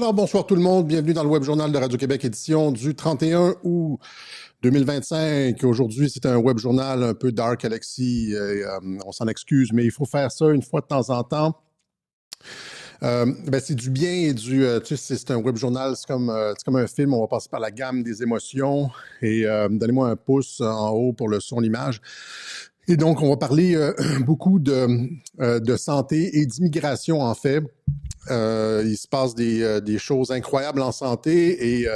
Alors, bonsoir tout le monde. Bienvenue dans le Web Journal de Radio-Québec, édition du 31 août 2025. Aujourd'hui, c'est un Web Journal un peu dark, Alexis. On s'en excuse, mais il faut faire ça une fois de temps en temps. C'est du bien et du... tu sais, c'est un Web Journal, c'est comme un film. On va passer par la gamme des émotions. Et donnez-moi un pouce en haut pour le son, l'image. Et donc, on va parler beaucoup de santé et d'immigration, en fait. Il se passe des choses incroyables en santé et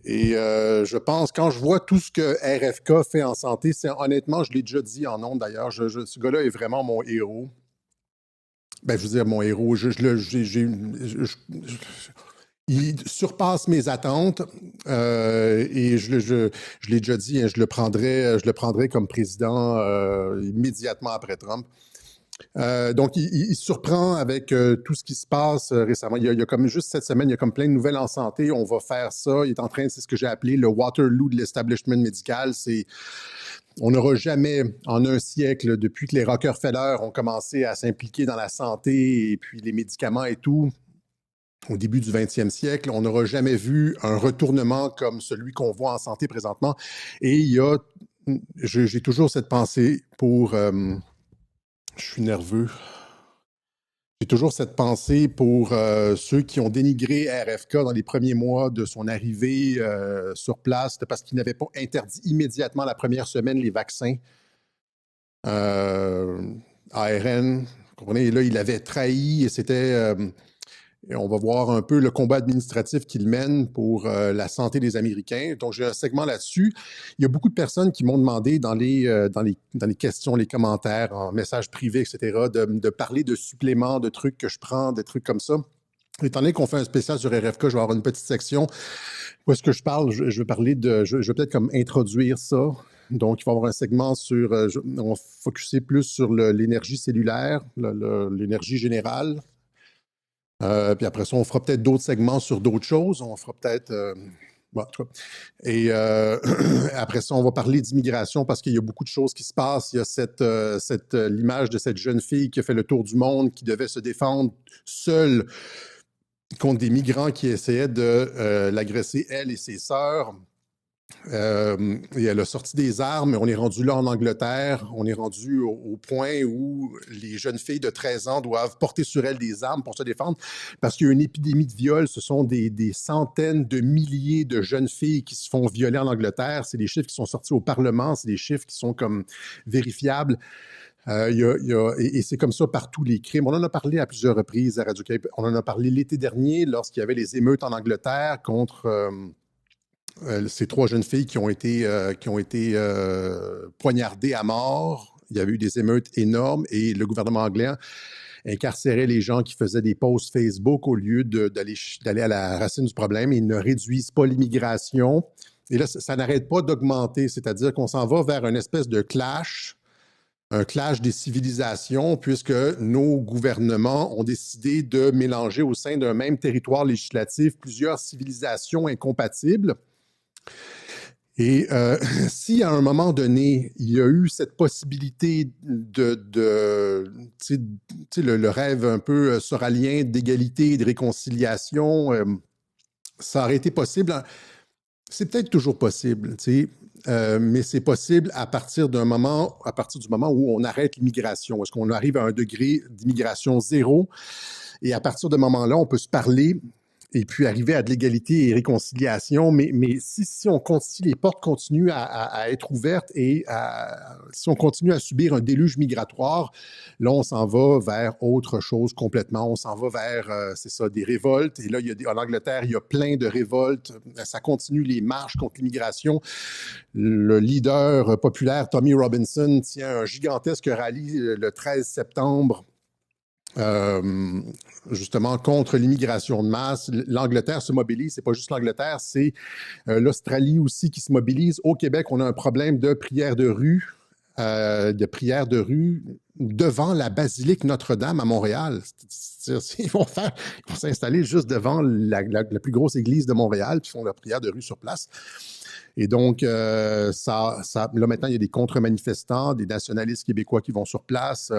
je pense, quand je vois tout ce que RFK fait en santé, c'est honnêtement, je l'ai déjà dit en ondes d'ailleurs, ce gars-là est vraiment mon héros. Ben, je veux dire, mon héros, il surpasse mes attentes et je l'ai déjà dit, hein, je le prendrais comme président immédiatement après Trump. Donc, il surprend avec tout ce qui se passe récemment. Il y a comme juste cette semaine, il y a comme plein de nouvelles en santé. On va faire ça. Il est en train, c'est ce que j'ai appelé le Waterloo de l'establishment médical. On n'aura jamais, en un siècle, depuis que les Rockefeller ont commencé à s'impliquer dans la santé et puis les médicaments et tout, au début du 20e siècle, on n'aura jamais vu un retournement comme celui qu'on voit en santé présentement. Et j'ai toujours cette pensée pour... je suis nerveux. J'ai toujours cette pensée pour ceux qui ont dénigré RFK dans les premiers mois de son arrivée sur place, parce qu'il n'avait pas interdit immédiatement la première semaine les vaccins ARN. Vous comprenez? Et là, il avait trahi et c'était... et on va voir un peu le combat administratif qu'il mène pour la santé des Américains. Donc, j'ai un segment là-dessus. Il y a beaucoup de personnes qui m'ont demandé dans les questions, les commentaires, en messages privés, etc., de parler de suppléments, de trucs que je prends, des trucs comme ça. Étant donné qu'on fait un spécial sur RFK, je vais avoir une petite section où est-ce que je parle. Je vais parler je vais peut-être comme introduire ça. Donc, il va y avoir un segment sur... on va focuser plus sur l'énergie cellulaire, l'énergie générale. Puis après ça, on fera peut-être d'autres segments sur d'autres choses. On fera peut-être... bon, en tout cas. Et après ça, on va parler d'immigration parce qu'il y a beaucoup de choses qui se passent. Il y a l'image de cette jeune fille qui a fait le tour du monde, qui devait se défendre seule contre des migrants qui essayaient de l'agresser, elle et ses sœurs. Et elle a sorti des armes. On est rendu là en Angleterre. On est rendu au point où les jeunes filles de 13 ans doivent porter sur elles des armes pour se défendre parce qu'il y a une épidémie de viol. Ce sont des centaines de milliers de jeunes filles qui se font violer en Angleterre. C'est des chiffres qui sont sortis au Parlement. C'est des chiffres qui sont comme vérifiables. Et c'est comme ça par tous les crimes. On en a parlé à plusieurs reprises à Radio-Québec. On en a parlé l'été dernier lorsqu'il y avait les émeutes en Angleterre contre... ces trois jeunes filles qui ont été poignardées à mort. Il y avait eu des émeutes énormes et le gouvernement anglais incarcérait les gens qui faisaient des posts Facebook au lieu d'aller à la racine du problème. Ils ne réduisent pas l'immigration. Et là, ça n'arrête pas d'augmenter, c'est-à-dire qu'on s'en va vers une espèce de clash, un clash des civilisations, puisque nos gouvernements ont décidé de mélanger au sein d'un même territoire législatif plusieurs civilisations incompatibles. Et si à un moment donné, il y a eu cette possibilité le rêve un peu soralien d'égalité et de réconciliation, ça aurait été possible. C'est peut-être toujours possible, mais c'est possible à partir du moment où on arrête l'immigration. Est-ce qu'on arrive à un degré d'immigration zéro? Et à partir de ce moment-là, on peut se parler et puis arriver à de l'égalité et réconciliation. Mais si les portes continuent à être ouvertes et si on continue à subir un déluge migratoire, là, on s'en va vers autre chose complètement. On s'en va vers, des révoltes. Et là, en Angleterre, il y a plein de révoltes. Ça continue les marches contre l'immigration. Le leader populaire, Tommy Robinson, tient un gigantesque rallye le 13 septembre justement contre l'immigration de masse. L'Angleterre se mobilise, c'est pas juste l'Angleterre, c'est l'Australie aussi qui se mobilise. Au Québec, on a un problème de prière de rue devant la basilique Notre-Dame à Montréal. Ils vont s'installer juste devant la plus grosse église de Montréal, puis font leur prière de rue sur place. Et donc, là maintenant, il y a des contre-manifestants, des nationalistes québécois qui vont sur place.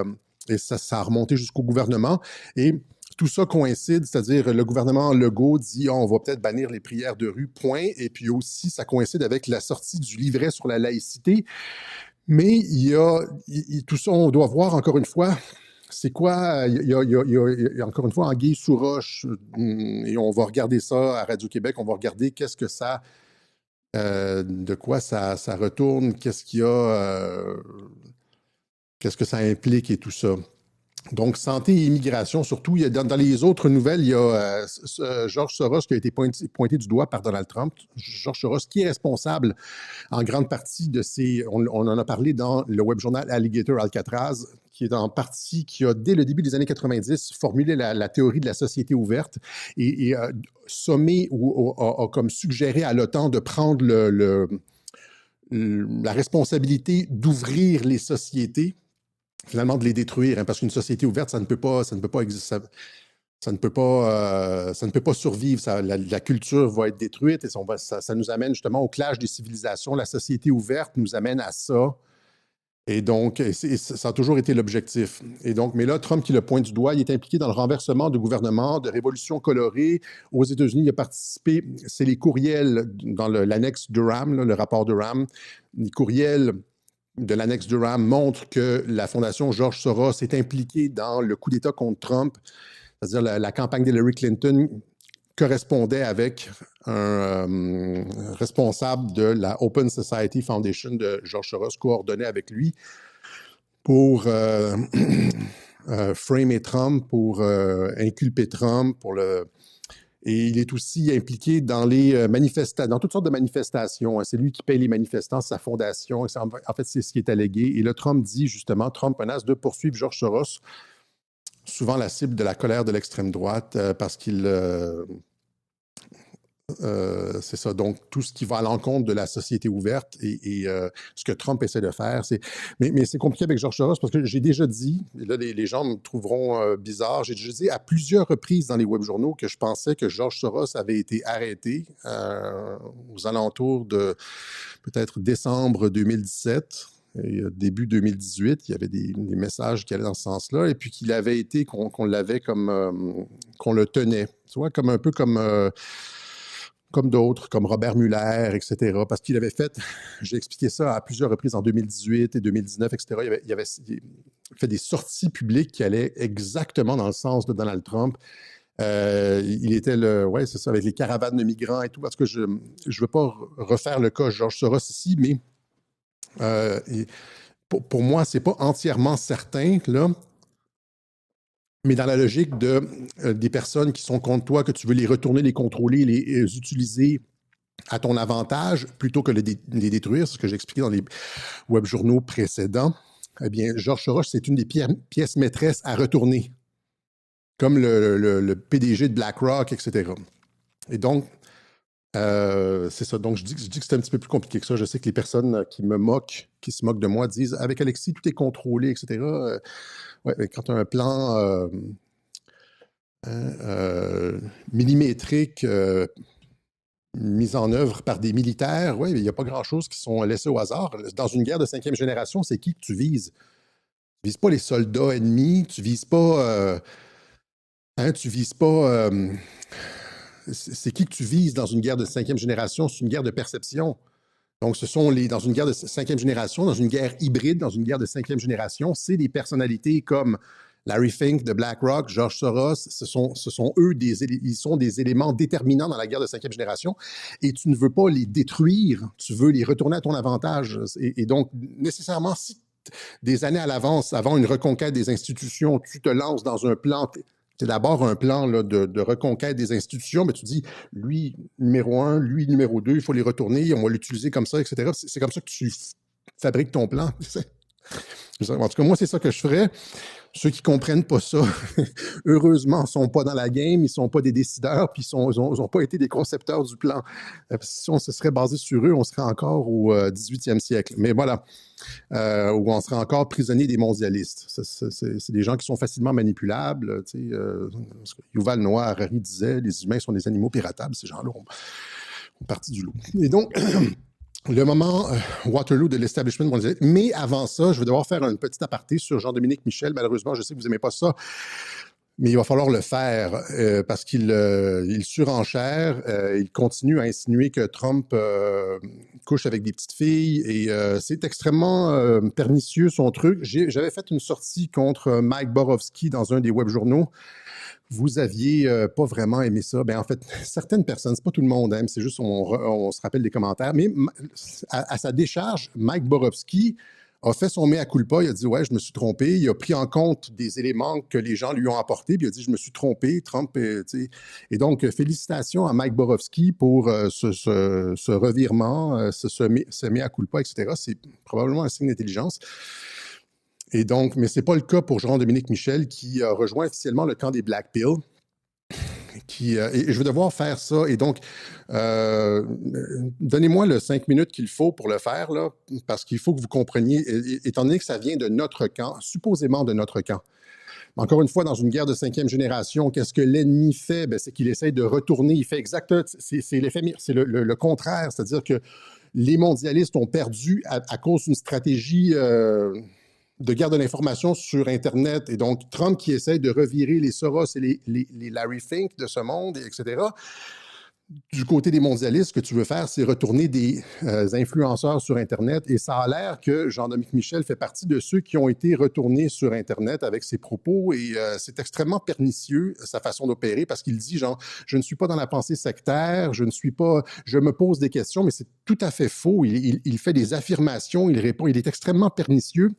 Et ça a remonté jusqu'au gouvernement. Et tout ça coïncide, c'est-à-dire le gouvernement Legault dit on va peut-être bannir les prières de rue, point. Et puis aussi, ça coïncide avec la sortie du livret sur la laïcité. Mais tout ça, on doit voir encore une fois, c'est quoi, il y a encore une fois anguille sous roche, et on va regarder ça à Radio-Québec, on va regarder qu'est-ce que ça, de quoi ça retourne, qu'est-ce qu'il y a, qu'est-ce que ça implique et tout ça. Donc, santé et immigration, surtout, dans les autres nouvelles, il y a George Soros qui a été pointé du doigt par Donald Trump. George Soros qui est responsable en grande partie de ces... On en a parlé dans le web journal Alligator Alcatraz, qui est en partie, qui a, dès le début des années 90, formulé la théorie de la société ouverte et sommé ou a comme suggéré à l'OTAN de prendre la responsabilité d'ouvrir les sociétés, finalement de les détruire, hein, parce qu'une société ouverte, ça ne peut pas exister. Ça ne peut pas survivre. La culture va être détruite et ça nous amène justement au clash des civilisations. La société ouverte nous amène à ça. Et donc, ça a toujours été l'objectif. Et donc, mais là, Trump qui le pointe du doigt, il est impliqué dans le renversement de gouvernement, de révolution colorée. Aux États-Unis, il a participé, c'est les courriels dans l'annexe Durham, le rapport Durham, les courriels de l'annexe Durham montrent que la Fondation George Soros est impliquée dans le coup d'État contre Trump, c'est-à-dire la campagne d'Hillary Clinton correspondait avec un responsable de la Open Society Foundation de George Soros, coordonné avec lui pour framer Trump, pour inculper Trump, et il est aussi impliqué dans dans toutes sortes de manifestations. C'est lui qui paye les manifestants, sa fondation. En fait, c'est ce qui est allégué. Et là, Trump dit justement, Trump menace de poursuivre George Soros, souvent la cible de la colère de l'extrême droite, parce qu'il... c'est ça. Donc, tout ce qui va à l'encontre de la société ouverte et ce que Trump essaie de faire. Mais c'est compliqué avec George Soros parce que j'ai déjà dit, et là, les gens me trouveront bizarre, j'ai déjà dit à plusieurs reprises dans les web journaux que je pensais que George Soros avait été arrêté aux alentours de peut-être décembre 2017. Et début 2018, il y avait des messages qui allaient dans ce sens-là, et puis qu'il avait été, qu'on l'avait comme, qu'on le tenait, tu vois, comme un peu comme d'autres, comme Robert Mueller, etc., parce qu'il avait fait, j'ai expliqué ça à plusieurs reprises en 2018 et 2019, etc., il avait fait des sorties publiques qui allaient exactement dans le sens de Donald Trump. Il était ouais, c'est ça, avec les caravanes de migrants et tout, parce que je ne veux pas refaire le cas George Soros ici, mais pour moi, c'est pas entièrement certain, là, mais dans la logique des personnes qui sont contre toi, que tu veux les retourner, les contrôler, les utiliser à ton avantage, plutôt que les détruire, c'est ce que j'ai expliqué dans les web journaux précédents, eh bien, George Soros, c'est une des pièces maîtresses à retourner, comme le PDG de BlackRock, etc. Et donc, c'est ça. Donc, je dis que c'est un petit peu plus compliqué que ça. Je sais que les personnes qui se moquent de moi, disent « Avec Alexis, tout est contrôlé, etc. » Ouais, quand tu as un plan millimétrique mis en œuvre par des militaires, ouais, il n'y a pas grand-chose qui sont laissés au hasard. Dans une guerre de 5e génération, c'est qui que tu vises? Tu vises pas les soldats ennemis, tu vises pas... c'est qui que tu vises dans une guerre de 5e génération? C'est une guerre de perception. Donc, dans une guerre de 5e génération, dans une guerre hybride, dans une guerre de 5e génération, c'est des personnalités comme Larry Fink de BlackRock, George Soros, ce sont eux, ils sont des éléments déterminants dans la guerre de 5e génération, et tu ne veux pas les détruire, tu veux les retourner à ton avantage. Et donc, nécessairement, si des années à l'avance, avant une reconquête des institutions, tu te lances dans un plan... C'est d'abord un plan là, de reconquête des institutions, mais tu dis, lui, numéro 1, lui, numéro 2, il faut les retourner, on va l'utiliser comme ça, etc. C'est comme ça que tu fabriques ton plan. En tout cas, moi, c'est ça que je ferais. Ceux qui comprennent pas ça, heureusement, sont pas dans la game, ils sont pas des décideurs, puis ils ont pas été des concepteurs du plan. Si on se serait basé sur eux, on serait encore au 18e siècle. Mais voilà, où on serait encore prisonnier des mondialistes. C'est des gens qui sont facilement manipulables. Yuval Noah Harari disait, les humains sont des animaux piratables. Ces gens-là ont parti du lot. Et donc... Le moment Waterloo de l'establishment mondialiste. Mais avant ça, je vais devoir faire un petit aparté sur Jean-Dominique Michel. Malheureusement, je sais que vous n'aimez pas ça. Mais il va falloir le faire parce qu'il surenchère, il continue à insinuer que Trump couche avec des petites filles et c'est extrêmement pernicieux son truc. J'avais fait une sortie contre Mike Borowski dans un des web journaux. Vous aviez pas vraiment aimé ça. Ben en fait, certaines personnes, c'est pas tout le monde aime, c'est juste on se rappelle des commentaires. Mais à sa décharge, Mike Borowski a fait son mea culpa, il a dit « Ouais, je me suis trompé », il a pris en compte des éléments que les gens lui ont apportés, puis il a dit « Je me suis trompé, Trump… » Et donc, félicitations à Mike Borowski pour ce revirement, ce mea culpa, etc. C'est probablement un signe d'intelligence. Et donc, mais ce n'est pas le cas pour Jean-Dominique Michel, qui a rejoint officiellement le camp des Black Pill. Et je vais devoir faire ça. Et donc, donnez-moi le 5 minutes qu'il faut pour le faire, là, parce qu'il faut que vous compreniez, étant donné que ça vient de notre camp, supposément de notre camp. Encore une fois, dans une guerre de 5e génération, qu'est-ce que l'ennemi fait? Ben, c'est qu'il essaie de retourner. Il fait exactement, c'est l'effet, c'est le contraire. C'est-à-dire que les mondialistes ont perdu à cause d'une stratégie de guerre de l'information sur Internet. Et donc, Trump qui essaie de revirer les Soros et les Larry Fink de ce monde, etc. Du côté des mondialistes, ce que tu veux faire, c'est retourner des influenceurs sur Internet. Et ça a l'air que Jean-Dominique Michel fait partie de ceux qui ont été retournés sur Internet avec ses propos. Et c'est extrêmement pernicieux, sa façon d'opérer, parce qu'il dit, genre, je ne suis pas dans la pensée sectaire, je me pose des questions, mais c'est tout à fait faux. Il fait des affirmations, il répond, il est extrêmement pernicieux.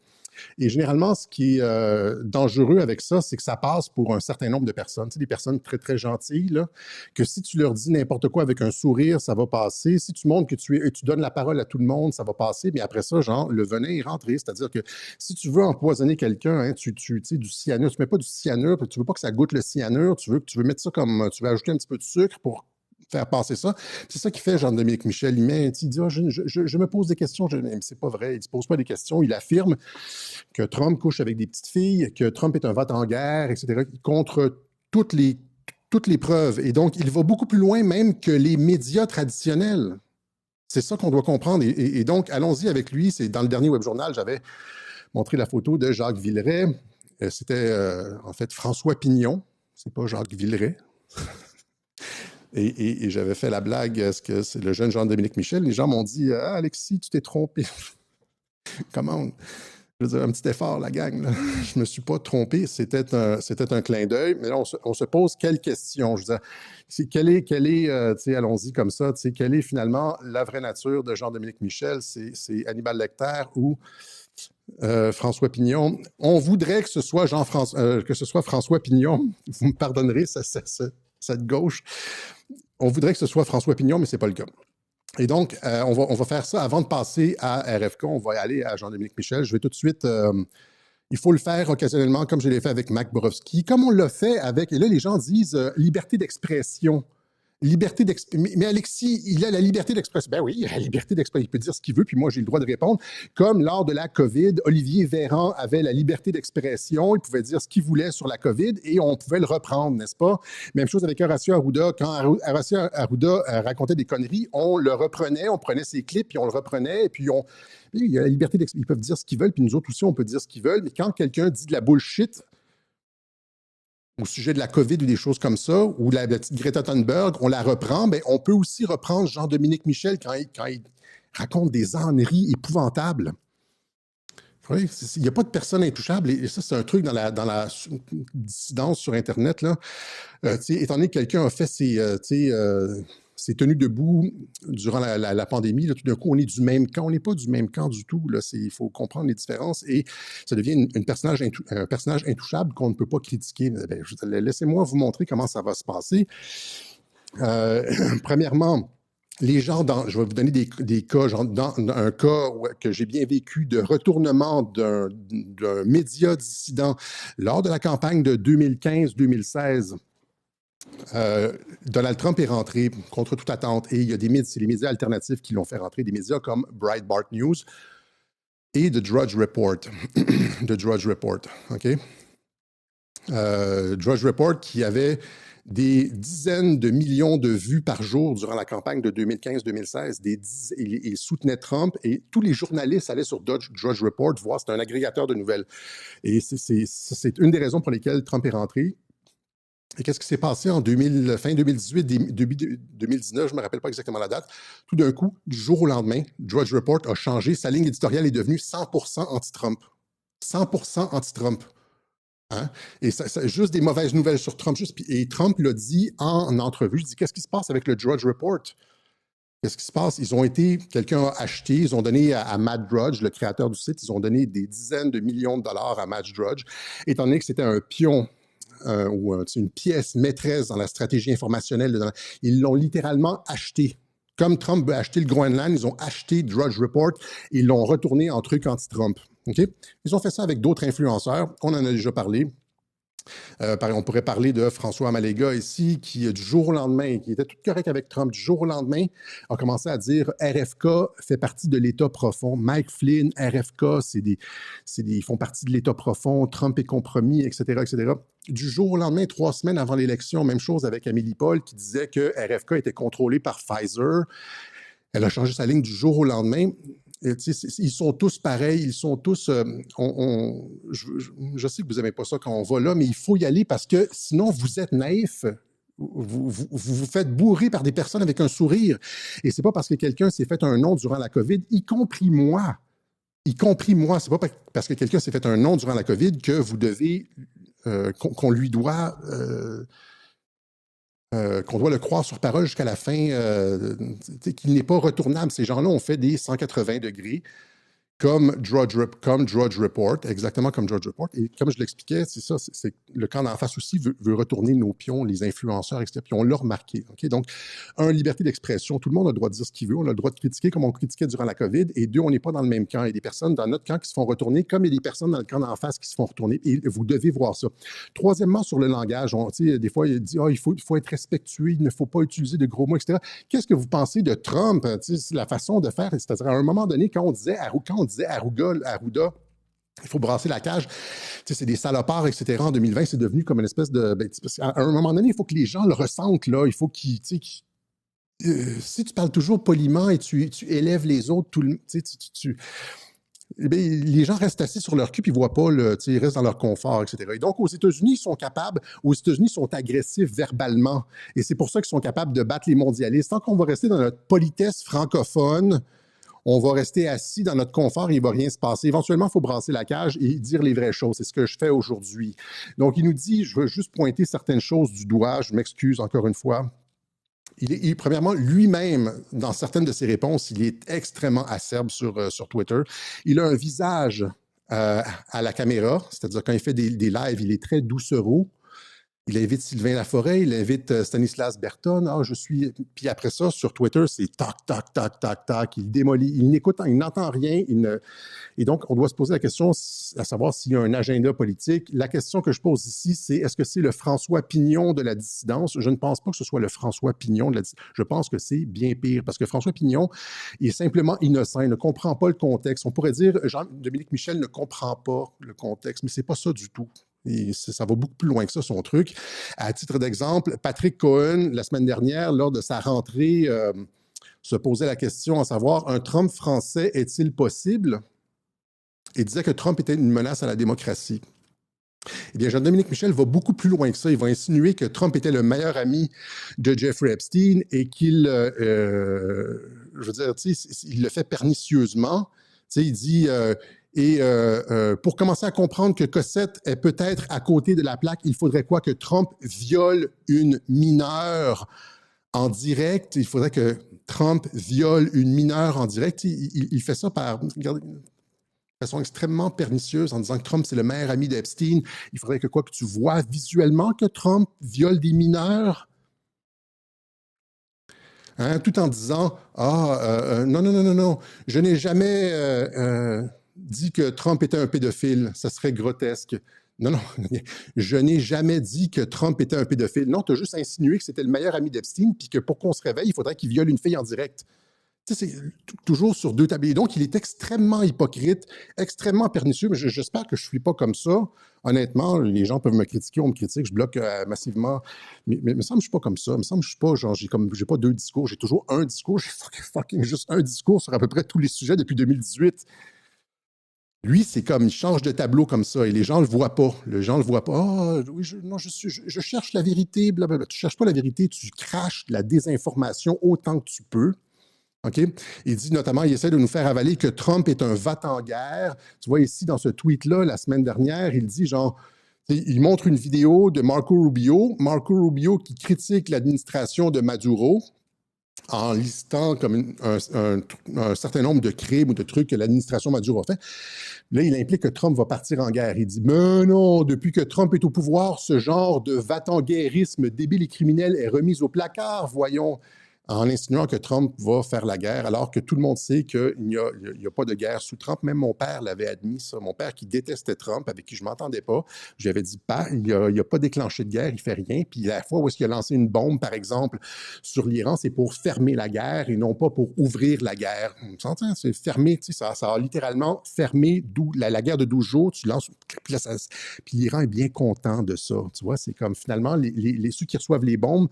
Et généralement, ce qui est dangereux avec ça, c'est que ça passe pour un certain nombre de personnes. Tu sais, des personnes très, très gentilles, là, que si tu leur dis n'importe quoi avec un sourire, ça va passer. Si tu montres que tu donnes la parole à tout le monde, ça va passer. Mais après ça, genre, le venin est rentré. C'est-à-dire que si tu veux empoisonner quelqu'un, hein, tu sais, du cyanure, tu mets pas du cyanure, tu veux pas que ça goûte le cyanure, tu veux mettre ça comme, tu veux ajouter un petit peu de sucre pour faire passer ça. C'est ça qui fait Jean-Dominique Michel. Il dit oh, je me pose des questions. Mais c'est pas vrai. Il ne se pose pas des questions. Il affirme que Trump couche avec des petites filles, que Trump est un vote en guerre, etc., contre toutes les preuves. Et donc, il va beaucoup plus loin même que les médias traditionnels. C'est ça qu'on doit comprendre. Et donc, allons-y avec lui. C'est dans le dernier web journal, j'avais montré la photo de Jacques Villeray. C'était en fait François Pignon. C'est pas Jacques Villeray. Et j'avais fait la blague, est-ce que c'est le jeune Jean-Dominique Michel? Les gens m'ont dit ah, Alexis, tu t'es trompé. Comment? Je veux dire, un petit effort, la gang. Là. Je ne me suis pas trompé. C'était un clin d'œil. Mais là, on se pose quelle question? Je veux dire, quelle est allons-y comme ça, quelle est finalement la vraie nature de Jean-Dominique Michel? C'est Hannibal Lecter ou François Pignon? On voudrait que ce soit François Pignon. Vous me pardonnerez, cette gauche. On voudrait que ce soit François Pignon, mais ce n'est pas le cas. Et donc, on va faire ça avant de passer à RFK. On va aller à Jean-Dominique Michel. Je vais tout de suite... il faut le faire occasionnellement, comme je l'ai fait avec Mike Borowski, comme on l'a fait avec... Et là, les gens disent liberté d'expression. Mais Alexis, il a la liberté d'expression. Ben oui, il a la liberté d'expression. Il peut dire ce qu'il veut, puis moi, j'ai le droit de répondre. Comme lors de la COVID, Olivier Véran avait la liberté d'expression. Il pouvait dire ce qu'il voulait sur la COVID et on pouvait le reprendre, n'est-ce pas? Même chose avec Horacio Arruda. Quand Horacio Arruda racontait des conneries, on le reprenait, on prenait ses clips, puis on le reprenait, et puis il y a la liberté d'expression. Ils peuvent dire ce qu'ils veulent, puis nous autres aussi, on peut dire ce qu'ils veulent. Mais quand quelqu'un dit de la bullshit, au sujet de la COVID ou des choses comme ça, ou la petite Greta Thunberg, on la reprend, mais on peut aussi reprendre Jean-Dominique Michel quand il raconte des âneries épouvantables. Il n'y a pas de personne intouchable, et ça, c'est un truc dans la dissidence sur Internet. Là. Étant donné que quelqu'un a fait ses tenues debout durant la pandémie, là, tout d'un coup, on est du même camp. On n'est pas du même camp du tout. Il faut comprendre les différences. Et ça devient un personnage intouchable qu'on ne peut pas critiquer. Laissez-moi vous montrer comment ça va se passer. Premièrement, les gens, je vais vous donner des cas, genre dans un cas que j'ai bien vécu de retournement d'un média dissident lors de la campagne de 2015-2016. Donald Trump est rentré contre toute attente et il y a c'est les médias alternatifs qui l'ont fait rentrer, des médias comme Breitbart News et The Drudge Report. The Drudge Report, OK? Drudge Report qui avait des dizaines de millions de vues par jour durant la campagne de 2015-2016. Il soutenait Trump et tous les journalistes allaient sur Drudge Report voir, c'est un agrégateur de nouvelles. Et c'est une des raisons pour lesquelles Trump est rentré. Et qu'est-ce qui s'est passé en fin 2018, début 2019, je ne me rappelle pas exactement la date. Tout d'un coup, du jour au lendemain, Drudge Report a changé. Sa ligne éditoriale est devenue 100% anti-Trump. 100% anti-Trump. Hein? Et juste des mauvaises nouvelles sur Trump. Et Trump l'a dit en entrevue. Il dit, qu'est-ce qui se passe avec le Drudge Report? Qu'est-ce qui se passe? Quelqu'un a acheté, ils ont donné à Matt Drudge, le créateur du site, ils ont donné des dizaines de millions de dollars à Matt Drudge, étant donné que c'était un pion ou une pièce maîtresse dans la stratégie informationnelle. Ils l'ont littéralement acheté. Comme Trump veut acheter le Groenland, ils ont acheté Drudge Report et ils l'ont retourné en truc anti-Trump. Okay? Ils ont fait ça avec d'autres influenceurs. On en a déjà parlé. On pourrait parler de François Amalega ici, qui du jour au lendemain, qui était tout correct avec Trump, du jour au lendemain, a commencé à dire RFK fait partie de l'État profond. Mike Flynn, RFK, ils font partie de l'État profond. Trump est compromis, etc., etc. Du jour au lendemain, 3 semaines avant l'élection, même chose avec Amélie Paul, qui disait que RFK était contrôlé par Pfizer. Elle a changé sa ligne du jour au lendemain. Ils sont tous pareils, ils sont tous... je sais que vous n'aimez pas ça quand on va là, mais il faut y aller parce que sinon, vous êtes naïf. Vous faites bourrer par des personnes avec un sourire. Et c'est pas parce que quelqu'un s'est fait un nom durant la COVID, y compris moi. C'est pas parce que quelqu'un s'est fait un nom durant la COVID que vous devez... qu'on lui doit... qu'on doit le croire sur parole jusqu'à la fin, qu'il n'est pas retournable. Ces gens-là ont fait des 180 degrés. Comme Drudge Report, exactement comme Drudge Report. Et comme je l'expliquais, c'est ça, c'est le camp d'en face aussi veut retourner nos pions, les influenceurs, etc. Puis on l'a remarqué. Okay? Donc, liberté d'expression. Tout le monde a le droit de dire ce qu'il veut. On a le droit de critiquer comme on critiquait durant la COVID. Et 2, on n'est pas dans le même camp. Il y a des personnes dans notre camp qui se font retourner, comme il y a des personnes dans le camp d'en face qui se font retourner. Et vous devez voir ça. Troisièmement, sur le langage, des fois, il dit il faut être respectueux, il ne faut pas utiliser de gros mots, etc. Qu'est-ce que vous pensez de Trump? La façon de faire, c'est-à-dire à un moment donné, quand on disait Arruda, il faut brasser la cage. C'est des salopards, etc. En 2020, c'est devenu comme une espèce de... à un moment donné, il faut que les gens le ressentent, là. Il faut qu'ils... si tu parles toujours poliment et tu élèves les autres, les gens restent assis sur leur cul et ils voient pas, ils restent dans leur confort, etc. Et donc, aux États-Unis, ils sont agressifs verbalement. Et c'est pour ça qu'ils sont capables de battre les mondialistes. Tant qu'on va rester dans notre politesse francophone, on va rester assis dans notre confort et il ne va rien se passer. Éventuellement, il faut brasser la cage et dire les vraies choses. C'est ce que je fais aujourd'hui. Donc, il nous dit, je veux juste pointer certaines choses du doigt. Je m'excuse encore une fois. Premièrement, lui-même, dans certaines de ses réponses, il est extrêmement acerbe sur Twitter. Il a un visage à la caméra, c'est-à-dire quand il fait des lives, il est très doucereux. Il invite Sylvain Laforêt, il invite Stanislas Berton. Puis après ça, sur Twitter, c'est tac, tac, tac, tac, tac. Il démolit, il n'entend rien. Et donc, on doit se poser la question à savoir s'il y a un agenda politique. La question que je pose ici, c'est est-ce que c'est le François Pignon de la dissidence? Je ne pense pas que ce soit le François Pignon de la dissidence. Je pense que c'est bien pire parce que François Pignon est simplement innocent, il ne comprend pas le contexte. On pourrait dire Jean-Dominique Michel ne comprend pas le contexte, mais c'est pas ça du tout. Et ça va beaucoup plus loin que ça, son truc. À titre d'exemple, Patrick Cohen, la semaine dernière, lors de sa rentrée, se posait la question à savoir, un Trump français est-il possible? Et disait que Trump était une menace à la démocratie. Eh bien, Jean-Dominique Michel va beaucoup plus loin que ça. Il va insinuer que Trump était le meilleur ami de Jeffrey Epstein et qu'il, je veux dire, il le fait pernicieusement. Il dit... pour commencer à comprendre que Cossette est peut-être à côté de la plaque, il faudrait quoi? Que Trump viole une mineure en direct. Il faudrait que Trump viole une mineure en direct. Il fait ça de façon extrêmement pernicieuse en disant que Trump, c'est le meilleur ami d'Epstein. Il faudrait que tu vois visuellement que Trump viole des mineurs. Hein, tout en disant non, je n'ai jamais dit que Trump était un pédophile, ça serait grotesque. Non, je n'ai jamais dit que Trump était un pédophile. Non, tu as juste insinué que c'était le meilleur ami d'Epstein, puis que pour qu'on se réveille, il faudrait qu'il viole une fille en direct. C'est toujours sur 2 tabliers. Donc, il est extrêmement hypocrite, extrêmement pernicieux, mais j'espère que je ne suis pas comme ça. Honnêtement, les gens peuvent me critiquer, on me critique, je bloque massivement. Mais il me semble que je ne suis pas comme ça. Il me semble que je ne suis pas, genre, j'ai pas 2 discours, j'ai toujours un discours. J'ai fucking juste un discours sur à peu près tous les sujets depuis 2018. Lui, c'est comme, il change de tableau comme ça et les gens le voient pas. Les gens le voient pas. Ah, oui, non, je cherche la vérité, blablabla. Tu cherches pas la vérité, tu craches de la désinformation autant que tu peux. OK? Il dit notamment, il essaie de nous faire avaler que Trump est un va-t-en-guerre. Tu vois ici, dans ce tweet-là, la semaine dernière, il dit genre, il montre une vidéo de Marco Rubio qui critique l'administration de Maduro en listant comme un certain nombre de crimes ou de trucs que l'administration Maduro a fait. Là, il implique que Trump va partir en guerre. Il dit, mais non, depuis que Trump est au pouvoir, ce genre de va-t-en-guerrisme débile et criminel est remis au placard, voyons, en insinuant que Trump va faire la guerre, alors que tout le monde sait qu'il n'y a pas de guerre sous Trump. Même mon père l'avait admis, ça. Mon père qui détestait Trump, avec qui je ne m'entendais pas, j'avais dit, il n'y a pas déclenché de guerre, il ne fait rien. Puis la fois où est-ce qu'il a lancé une bombe, par exemple, sur l'Iran, c'est pour fermer la guerre et non pas pour ouvrir la guerre. On s'entend, c'est fermer, tu sais, ça a littéralement fermé la guerre de 12 jours, tu lances, puis l'Iran est bien content de ça, tu vois, c'est comme finalement, ceux qui reçoivent les bombes,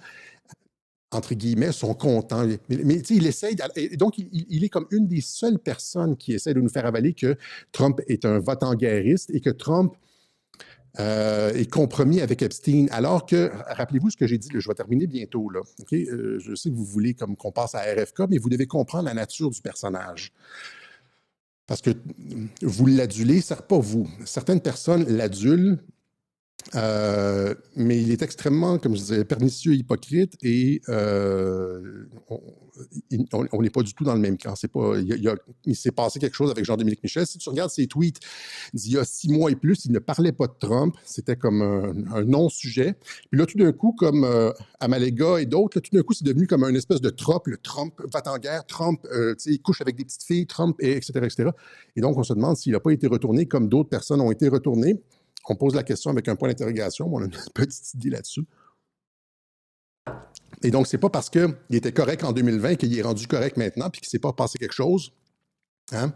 entre guillemets, sont contents. Mais il essaye, et donc il est comme une des seules personnes qui essaie de nous faire avaler que Trump est un va-t-en-guerriste et que Trump est compromis avec Epstein, alors que, rappelez-vous ce que j'ai dit, là, je vais terminer bientôt, là, okay? Je sais que vous voulez comme qu'on passe à RFK, mais vous devez comprendre la nature du personnage. Parce que vous l'adulez, pas vous. Certaines personnes l'adulent, mais il est extrêmement, comme je disais, pernicieux, hypocrite, et on n'est pas du tout dans le même camp. Il s'est passé quelque chose avec Jean-Dominique Michel. Si tu regardes ses tweets d'il y a 6 mois et plus, il ne parlait pas de Trump. C'était comme un non-sujet. Puis là, tout d'un coup, comme Amalega et d'autres, tout d'un coup, c'est devenu comme une espèce de trope. Le Trump va en guerre, Trump il couche avec des petites filles, Trump, etc., etc. Et donc, on se demande s'il n'a pas été retourné comme d'autres personnes ont été retournées. On pose la question avec un point d'interrogation, on a une petite idée là-dessus. Et donc, c'est pas parce qu'il était correct en 2020 qu'il est rendu correct maintenant puis qu'il ne s'est pas passé quelque chose. Hein?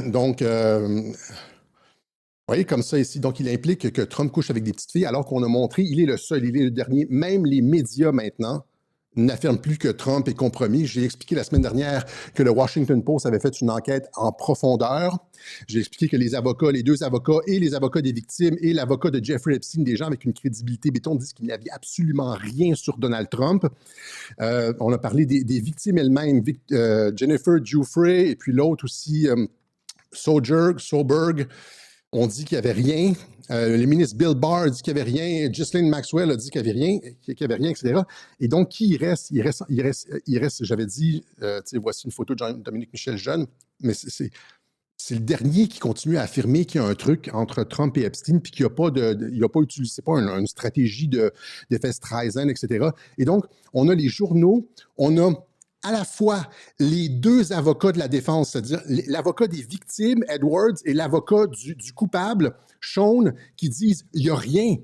Donc, vous voyez, comme ça ici, donc il implique que Trump couche avec des petites filles alors qu'on a montré, il est le seul, il est le dernier. Même les médias maintenant n'affirment plus que Trump est compromis. J'ai expliqué la semaine dernière que le Washington Post avait fait une enquête en profondeur. J'ai expliqué que les avocats, les 2 avocats et les avocats des victimes et l'avocat de Jeffrey Epstein, des gens avec une crédibilité béton, disent qu'il n'y avait absolument rien sur Donald Trump. On a parlé des victimes elles-mêmes, Jennifer Giuffre et puis l'autre aussi, Solberg. On dit qu'il n'y avait rien. Le ministre Bill Barr dit qu'il n'y avait rien. Ghislaine Maxwell a dit qu'il n'y avait rien, etc. Et donc, qui il reste? Il reste, j'avais dit, voici une photo de Jean-Dominique Michel jeune, mais c'est le dernier qui continue à affirmer qu'il y a un truc entre Trump et Epstein, puis qu'il n'y a pas il n'a pas utilisé, c'est pas une stratégie d'effet Streisand, etc. Et donc, on a les journaux, on a à la fois les 2 avocats de la défense, c'est-à-dire l'avocat des victimes, Edwards, et l'avocat du coupable, Sean, qui disent « il n'y a rien ».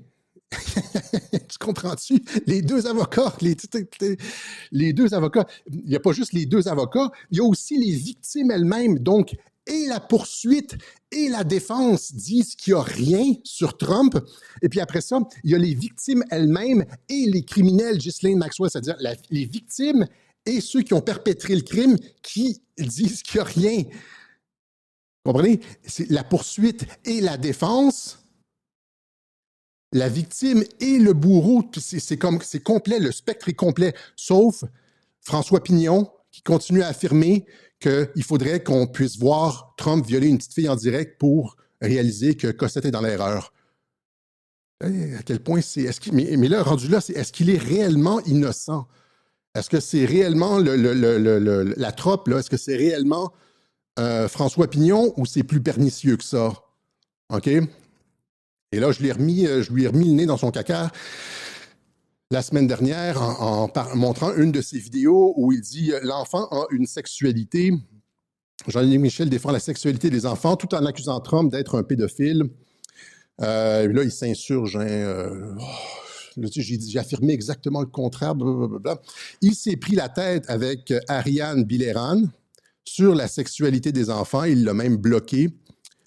Tu comprends-tu? Les 2 avocats, les 2 avocats, il n'y a pas juste les 2 avocats, il y a aussi les victimes elles-mêmes. Donc, et la poursuite et la défense disent qu'il n'y a rien sur Trump. Et puis après ça, il y a les victimes elles-mêmes et les criminels, Ghislaine Maxwell, c'est-à-dire les victimes et ceux qui ont perpétré le crime qui disent qu'il n'y a rien. Vous comprenez? C'est la poursuite et la défense, la victime et le bourreau, c'est complet, le spectre est complet, sauf François Pignon qui continue à affirmer qu'il faudrait qu'on puisse voir Trump violer une petite fille en direct pour réaliser que Cossette est dans l'erreur. À quel point c'est... Mais là, rendu là, est-ce qu'il est réellement innocent? Est-ce que c'est réellement la trope, là? Est-ce que c'est réellement François Pignon ou c'est plus pernicieux que ça? OK? Et là, je lui ai remis le nez dans son caca la semaine dernière en montrant une de ses vidéos où il dit « L'enfant a une sexualité ». Jean-Dominique Michel défend la sexualité des enfants tout en accusant Trump d'être un pédophile. Là, il s'insurge. J'ai affirmé exactement le contraire. Blablabla. Il s'est pris la tête avec Ariane Bileran sur la sexualité des enfants. Il l'a même bloqué.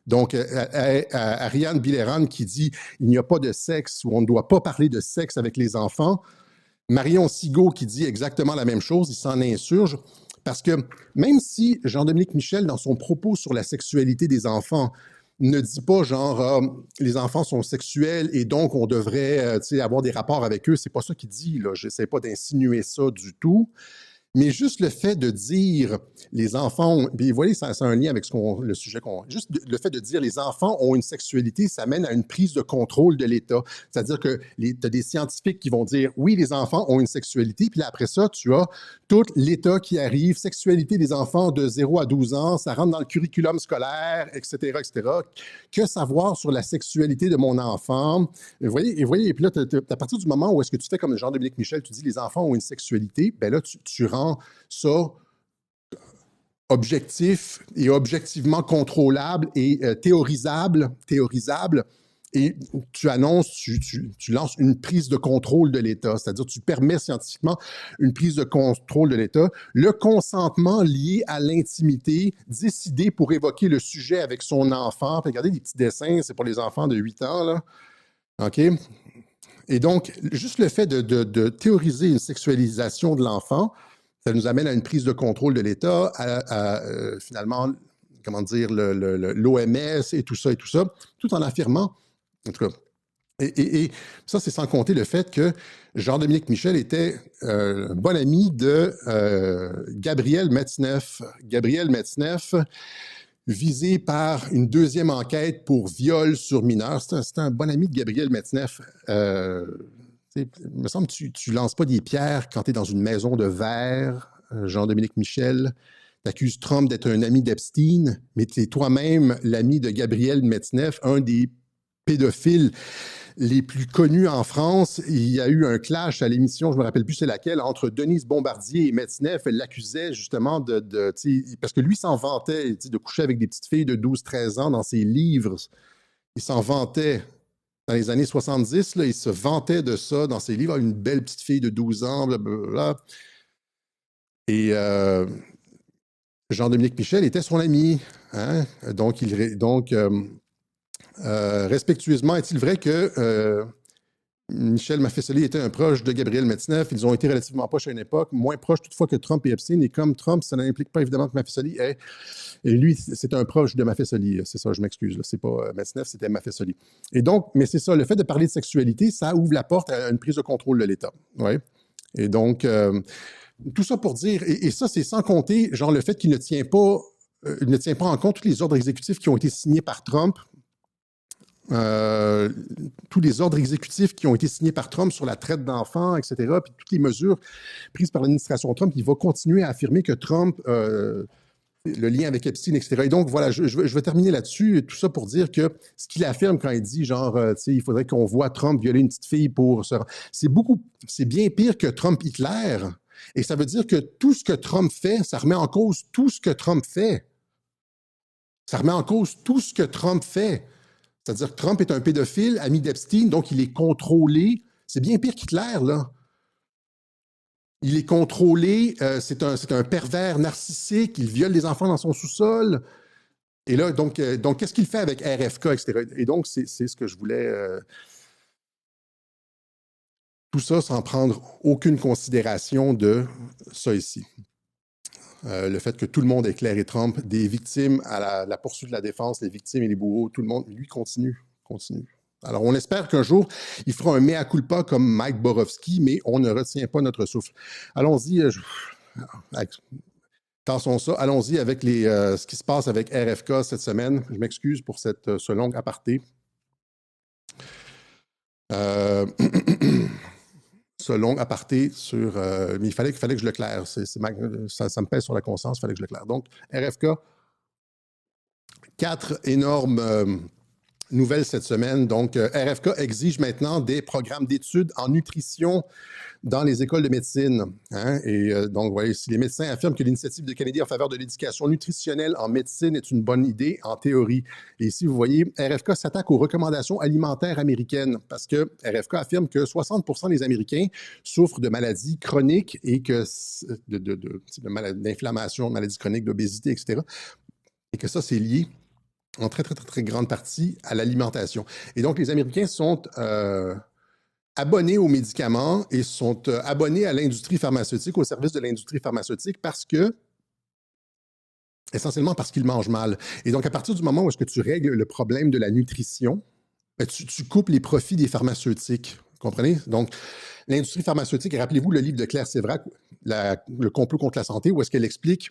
Donc, Ariane Bileran qui dit « Il n'y a pas de sexe ou on ne doit pas parler de sexe avec les enfants ». Marion Sigaud qui dit exactement la même chose. Il s'en insurge. Parce que même si Jean-Dominique Michel, dans son propos sur la sexualité des enfants, ne dit pas genre les enfants sont sexuels et donc on devrait avoir des rapports avec eux. C'est pas ça qu'il dit, là. J'essaie pas d'insinuer ça du tout. Mais juste le fait de dire les enfants, puis vous voyez, ça a un lien avec le sujet juste le fait de dire les enfants ont une sexualité, ça mène à une prise de contrôle de l'État. C'est-à-dire que tu as des scientifiques qui vont dire oui, les enfants ont une sexualité, puis là, après ça, tu as tout l'État qui arrive, sexualité des enfants de 0 à 12 ans, ça rentre dans le curriculum scolaire, etc., etc. Que savoir sur la sexualité de mon enfant? Vous voyez, et puis là, à partir du moment où est-ce que tu fais comme Jean-Dominique Michel, tu dis les enfants ont une sexualité, ben là, tu rends ça objectif et objectivement contrôlable et théorisable, et tu annonces, tu lances une prise de contrôle de l'État, c'est-à-dire tu permets scientifiquement une prise de contrôle de l'État, le consentement lié à l'intimité, décidé pour évoquer le sujet avec son enfant. Regardez les petits dessins, c'est pour les enfants de 8 ans, là. OK? Et donc, juste le fait de théoriser une sexualisation de l'enfant, ça nous amène à une prise de contrôle de l'État, finalement, comment dire, l'OMS et tout ça, tout en affirmant, en tout cas, et ça, c'est sans compter le fait que Jean-Dominique Michel était un bon ami de Gabriel Metzneff. Gabriel Metzneff, visé par une deuxième enquête pour viol sur mineur. C'est un bon ami de Gabriel Metzneff. Il me semble que tu lances pas des pierres quand tu es dans une maison de verre, Jean-Dominique Michel. Tu accuses Trump d'être un ami d'Epstein, mais tu es toi-même l'ami de Gabriel Metzneff, un des pédophiles les plus connus en France. Il y a eu un clash à l'émission, je me rappelle plus c'est laquelle, entre Denise Bombardier et Metzneff. Elle l'accusait justement parce que lui s'en vantait de coucher avec des petites filles de 12-13 ans dans ses livres. Il s'en vantait. Dans les années 70, là, il se vantait de ça dans ses livres. Une belle petite fille de 12 ans, blablabla. Et Jean-Dominique Michel était son ami. Hein? Donc, respectueusement, est-il vrai que Michel Maffesoli était un proche de Gabriel Metzneff? Ils ont été relativement proches à une époque, moins proches toutefois que Trump et Epstein. Et comme Trump, ça n'implique pas évidemment que Maffesoli est... Et lui, c'est un proche de Maffesoli. C'est ça, je m'excuse. C'est pas Metzneff, c'était Maffesoli. Et donc, mais c'est ça, le fait de parler de sexualité, ça ouvre la porte à une prise de contrôle de l'État. Ouais. Et donc, tout ça pour dire, et ça, c'est sans compter, genre, le fait qu'il ne tient pas en compte tous les ordres exécutifs qui ont été signés par Trump. Tous les ordres exécutifs qui ont été signés par Trump sur la traite d'enfants, etc., puis toutes les mesures prises par l'administration Trump, il va continuer à affirmer que Trump, le lien avec Epstein, etc. Et donc, voilà, je vais terminer là-dessus, tout ça pour dire que ce qu'il affirme quand il dit, genre, il faudrait qu'on voit Trump violer une petite fille pour se... C'est bien pire que Trump-Hitler, et ça veut dire que tout ce que Trump fait, ça remet en cause tout ce que Trump fait. Ça remet en cause tout ce que Trump fait. C'est-à-dire que Trump est un pédophile, ami d'Epstein, donc il est contrôlé. C'est bien pire qu'Hitler, là. Il est contrôlé, c'est un pervers narcissique, il viole les enfants dans son sous-sol. Et là, donc qu'est-ce qu'il fait avec RFK, etc.? Et donc, c'est ce que je voulais... tout ça sans prendre aucune considération de ça ici. Le fait que tout le monde éclaire Trump, des victimes à la poursuite de la défense, les victimes et les bourreaux, tout le monde, lui, continue. Alors, on espère qu'un jour, il fera un mea culpa comme Mike Borowski, mais on ne retient pas notre souffle. Allons-y, tassons ça. Allons-y avec ce qui se passe avec RFK cette semaine. Je m'excuse pour ce long aparté. Ce long aparté sur... mais il fallait que je le claire. Ça me pèse sur la conscience, il fallait que je le claire. Donc, RFK, 4 énormes... nouvelle cette semaine. Donc, RFK exige maintenant des programmes d'études en nutrition dans les écoles de médecine. Hein? Et donc, voyez, si les médecins affirment que l'initiative de Kennedy en faveur de l'éducation nutritionnelle en médecine est une bonne idée, en théorie. Et ici, vous voyez, RFK s'attaque aux recommandations alimentaires américaines parce que RFK affirme que 60% des Américains souffrent de maladies chroniques et que d'inflammation, de maladies chroniques, d'obésité, etc. Et que ça, c'est lié en très, très, très, très grande partie à l'alimentation. Et donc, les Américains sont abonnés aux médicaments et sont abonnés à l'industrie pharmaceutique, au service de l'industrie pharmaceutique, parce que essentiellement parce qu'ils mangent mal. Et donc, à partir du moment où est-ce que tu règles le problème de la nutrition, ben, tu coupes les profits des pharmaceutiques. Vous comprenez? Donc, l'industrie pharmaceutique, rappelez-vous le livre de Claire Sévrac, Le complot contre la santé, où est-ce qu'elle explique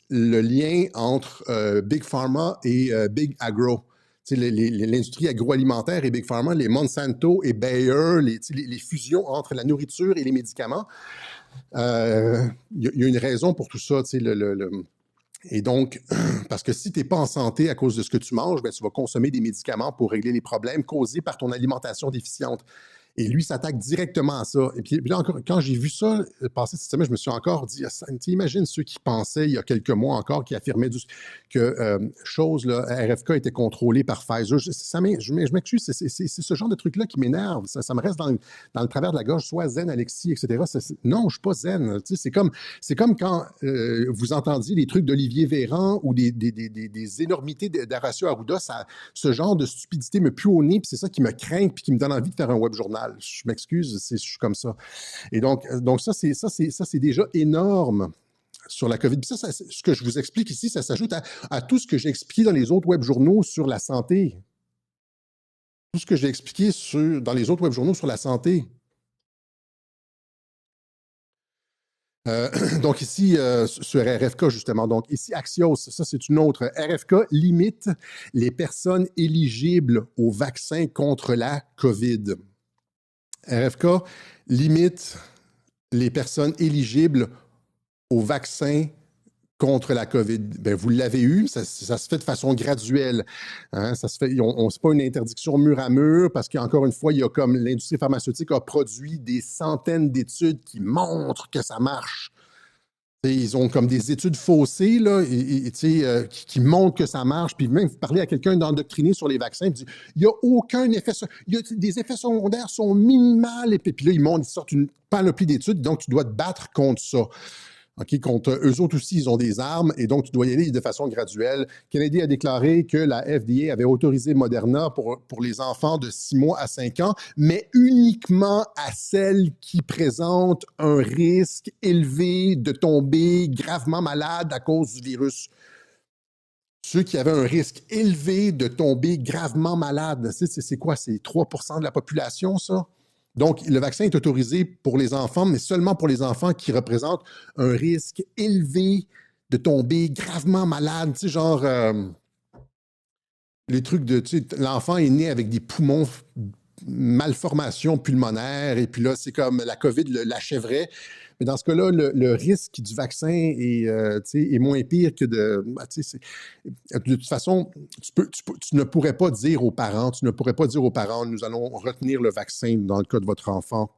le lien entre Big Pharma et Big Agro. L'industrie agroalimentaire et Big Pharma, les Monsanto et Bayer, les fusions entre la nourriture et les médicaments. Il y a une raison pour tout ça. Et donc, parce que si tu n'es pas en santé à cause de ce que tu manges, ben, tu vas consommer des médicaments pour régler les problèmes causés par ton alimentation déficiente. Et lui s'attaque directement à ça. Et puis là, encore, quand j'ai vu ça passer cette semaine, je me suis encore dit, imagine ceux qui pensaient il y a quelques mois encore, qui affirmaient que RFK était contrôlé par Pfizer. Je m'excuse, c'est ce genre de truc-là qui m'énerve. Ça me reste dans le travers de la gorge, soit zen, Alexis, etc. Non, je ne suis pas zen. C'est comme quand vous entendiez des trucs d'Olivier Véran ou des énormités d'Horacio Arruda. Ce genre de stupidité me pue au nez, puis c'est ça qui me craint, puis qui me donne envie de faire un web journal. Je m'excuse, je suis comme ça. Et donc ça, c'est déjà énorme sur la COVID. Puis ça, ce que je vous explique ici, ça s'ajoute à tout ce que j'ai expliqué dans les autres web journaux sur la santé. Tout ce que j'ai expliqué dans les autres web journaux sur la santé. Donc ici, sur RFK, justement, donc ici, Axios, ça c'est une autre. RFK limite les personnes éligibles au vaccin contre la COVID. RFK limite les personnes éligibles au vaccin contre la COVID. Ben, vous l'avez eu, ça se fait de façon graduelle. Hein? Ça se fait, c'est pas une interdiction mur à mur parce qu'encore une fois, il y a comme l'industrie pharmaceutique a produit des centaines d'études qui montrent que ça marche. Ils ont comme des études faussées là, qui montrent que ça marche. Puis même, vous parlez à quelqu'un d'endoctriné sur les vaccins, il dit il n'y a aucun effet. Des effets secondaires sont minimales. Et puis là, ils sortent une panoplie d'études. Donc, tu dois te battre contre ça. Contre eux autres aussi, ils ont des armes et donc tu dois y aller de façon graduelle. Kennedy a déclaré que la FDA avait autorisé Moderna pour les enfants de 6 mois à 5 ans, mais uniquement à celles qui présentent un risque élevé de tomber gravement malade à cause du virus. Ceux qui avaient un risque élevé de tomber gravement malade, c'est quoi? C'est 3% de la population, ça? Donc, le vaccin est autorisé pour les enfants, mais seulement pour les enfants qui représentent un risque élevé de tomber gravement malade. Tu sais, genre, les trucs de, tu sais, l'enfant est né avec des poumons, malformation pulmonaire, et puis là, c'est comme la COVID l'achèverait. Mais dans ce cas-là, le risque du vaccin est moins pire que de... de toute façon, tu ne pourrais pas dire aux parents, nous allons retenir le vaccin dans le cas de votre enfant,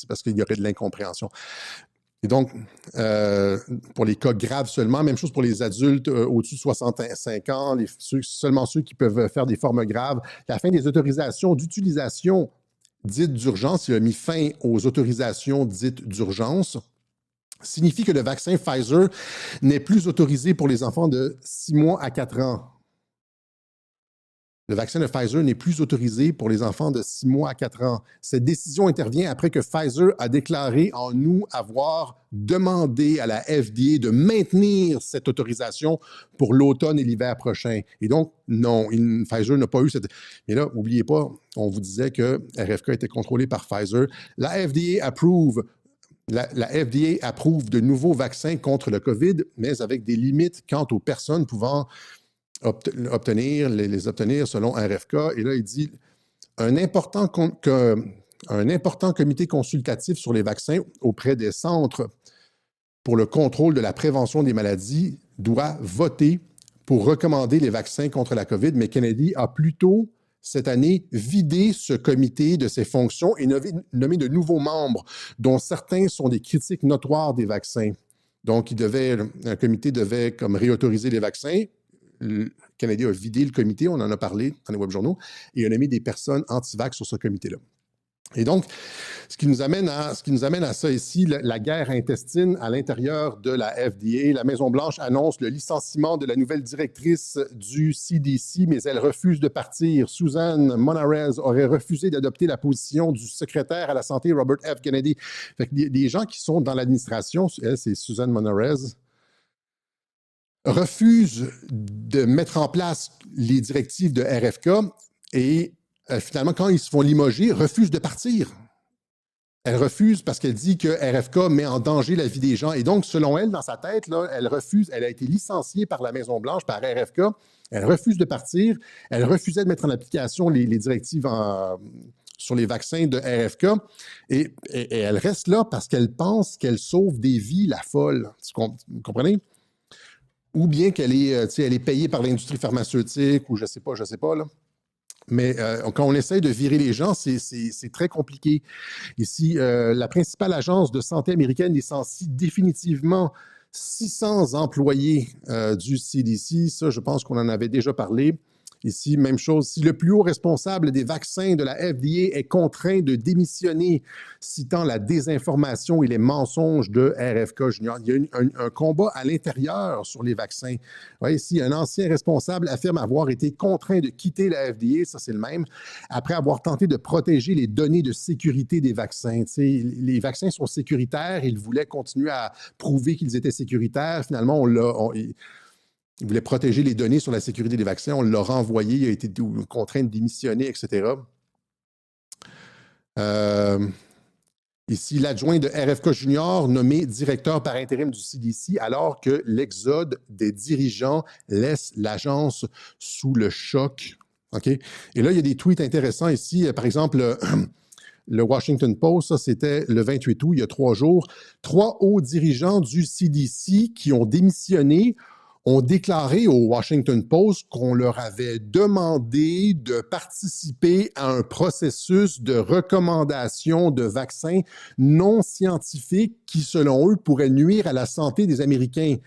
parce qu'il y aurait de l'incompréhension. Et donc, pour les cas graves seulement, même chose pour les adultes au-dessus de 65 ans, seulement ceux qui peuvent faire des formes graves. La fin des autorisations d'utilisation dites d'urgence, il a mis fin aux autorisations dites d'urgence, signifie que le vaccin Pfizer n'est plus autorisé pour les enfants de 6 mois à 4 ans. Le vaccin de Pfizer n'est plus autorisé pour les enfants de 6 mois à 4 ans. Cette décision intervient après que Pfizer a déclaré en août avoir demandé à la FDA de maintenir cette autorisation pour l'automne et l'hiver prochain. Et donc, non, Pfizer n'a pas eu cette... Mais là, n'oubliez pas, on vous disait que RFK était contrôlé par Pfizer. La FDA approuve de nouveaux vaccins contre le COVID, mais avec des limites quant aux personnes pouvant les obtenir selon RFK. Et là, il dit un important comité consultatif sur les vaccins auprès des centres pour le contrôle de la prévention des maladies doit voter pour recommander les vaccins contre la COVID, mais Kennedy a plutôt cette année vidé ce comité de ses fonctions et nommé de nouveaux membres, dont certains sont des critiques notoires des vaccins. Donc, un comité devait comme réautoriser les vaccins. Le Canada a vidé le comité, on en a parlé dans les web journaux, et a nommé des personnes anti-vax sur ce comité-là. Et donc, ce qui nous amène à ça ici, la guerre intestine à l'intérieur de la FDA. La Maison-Blanche annonce le licenciement de la nouvelle directrice du CDC, mais elle refuse de partir. Suzanne Monarez aurait refusé d'adopter la position du secrétaire à la santé, Robert F. Kennedy. Fait que des gens qui sont dans l'administration, elle, c'est Suzanne Monarez. refuse de mettre en place les directives de RFK et finalement, quand ils se font limoger, refuse de partir. Elle refuse parce qu'elle dit que RFK met en danger la vie des gens. Et donc, selon elle, dans sa tête, là, elle refuse. Elle a été licenciée par la Maison-Blanche, par RFK. Elle refuse de partir. Elle refusait de mettre en application les directives sur les vaccins de RFK. Et elle reste là parce qu'elle pense qu'elle sauve des vies, la folle. Vous comprenez? Ou bien qu'elle est, elle est payée par l'industrie pharmaceutique ou je sais pas, là. Mais quand on essaie de virer les gens, c'est très compliqué. Ici, la principale agence de santé américaine licencie définitivement 600 employés du CDC. Ça, je pense qu'on en avait déjà parlé. Ici, même chose. Si le plus haut responsable des vaccins de la FDA est contraint de démissionner, citant la désinformation et les mensonges de RFK Junior, il y a un combat à l'intérieur sur les vaccins. Ouais, ici, un ancien responsable affirme avoir été contraint de quitter la FDA, ça c'est le même, après avoir tenté de protéger les données de sécurité des vaccins. Les vaccins sont sécuritaires, ils voulaient continuer à prouver qu'ils étaient sécuritaires. Finalement, il voulait protéger les données sur la sécurité des vaccins. On l'a renvoyé, il a été contraint de démissionner, etc. Ici, l'adjoint de RFK Junior nommé directeur par intérim du CDC alors que l'exode des dirigeants laisse l'agence sous le choc. OK? Et là, il y a des tweets intéressants ici. Par exemple, le Washington Post, ça c'était le 28 août, il y a 3 jours. 3 hauts dirigeants du CDC qui ont démissionné ont déclaré au Washington Post qu'on leur avait demandé de participer à un processus de recommandation de vaccins non scientifiques qui, selon eux, pourraient nuire à la santé des Américains.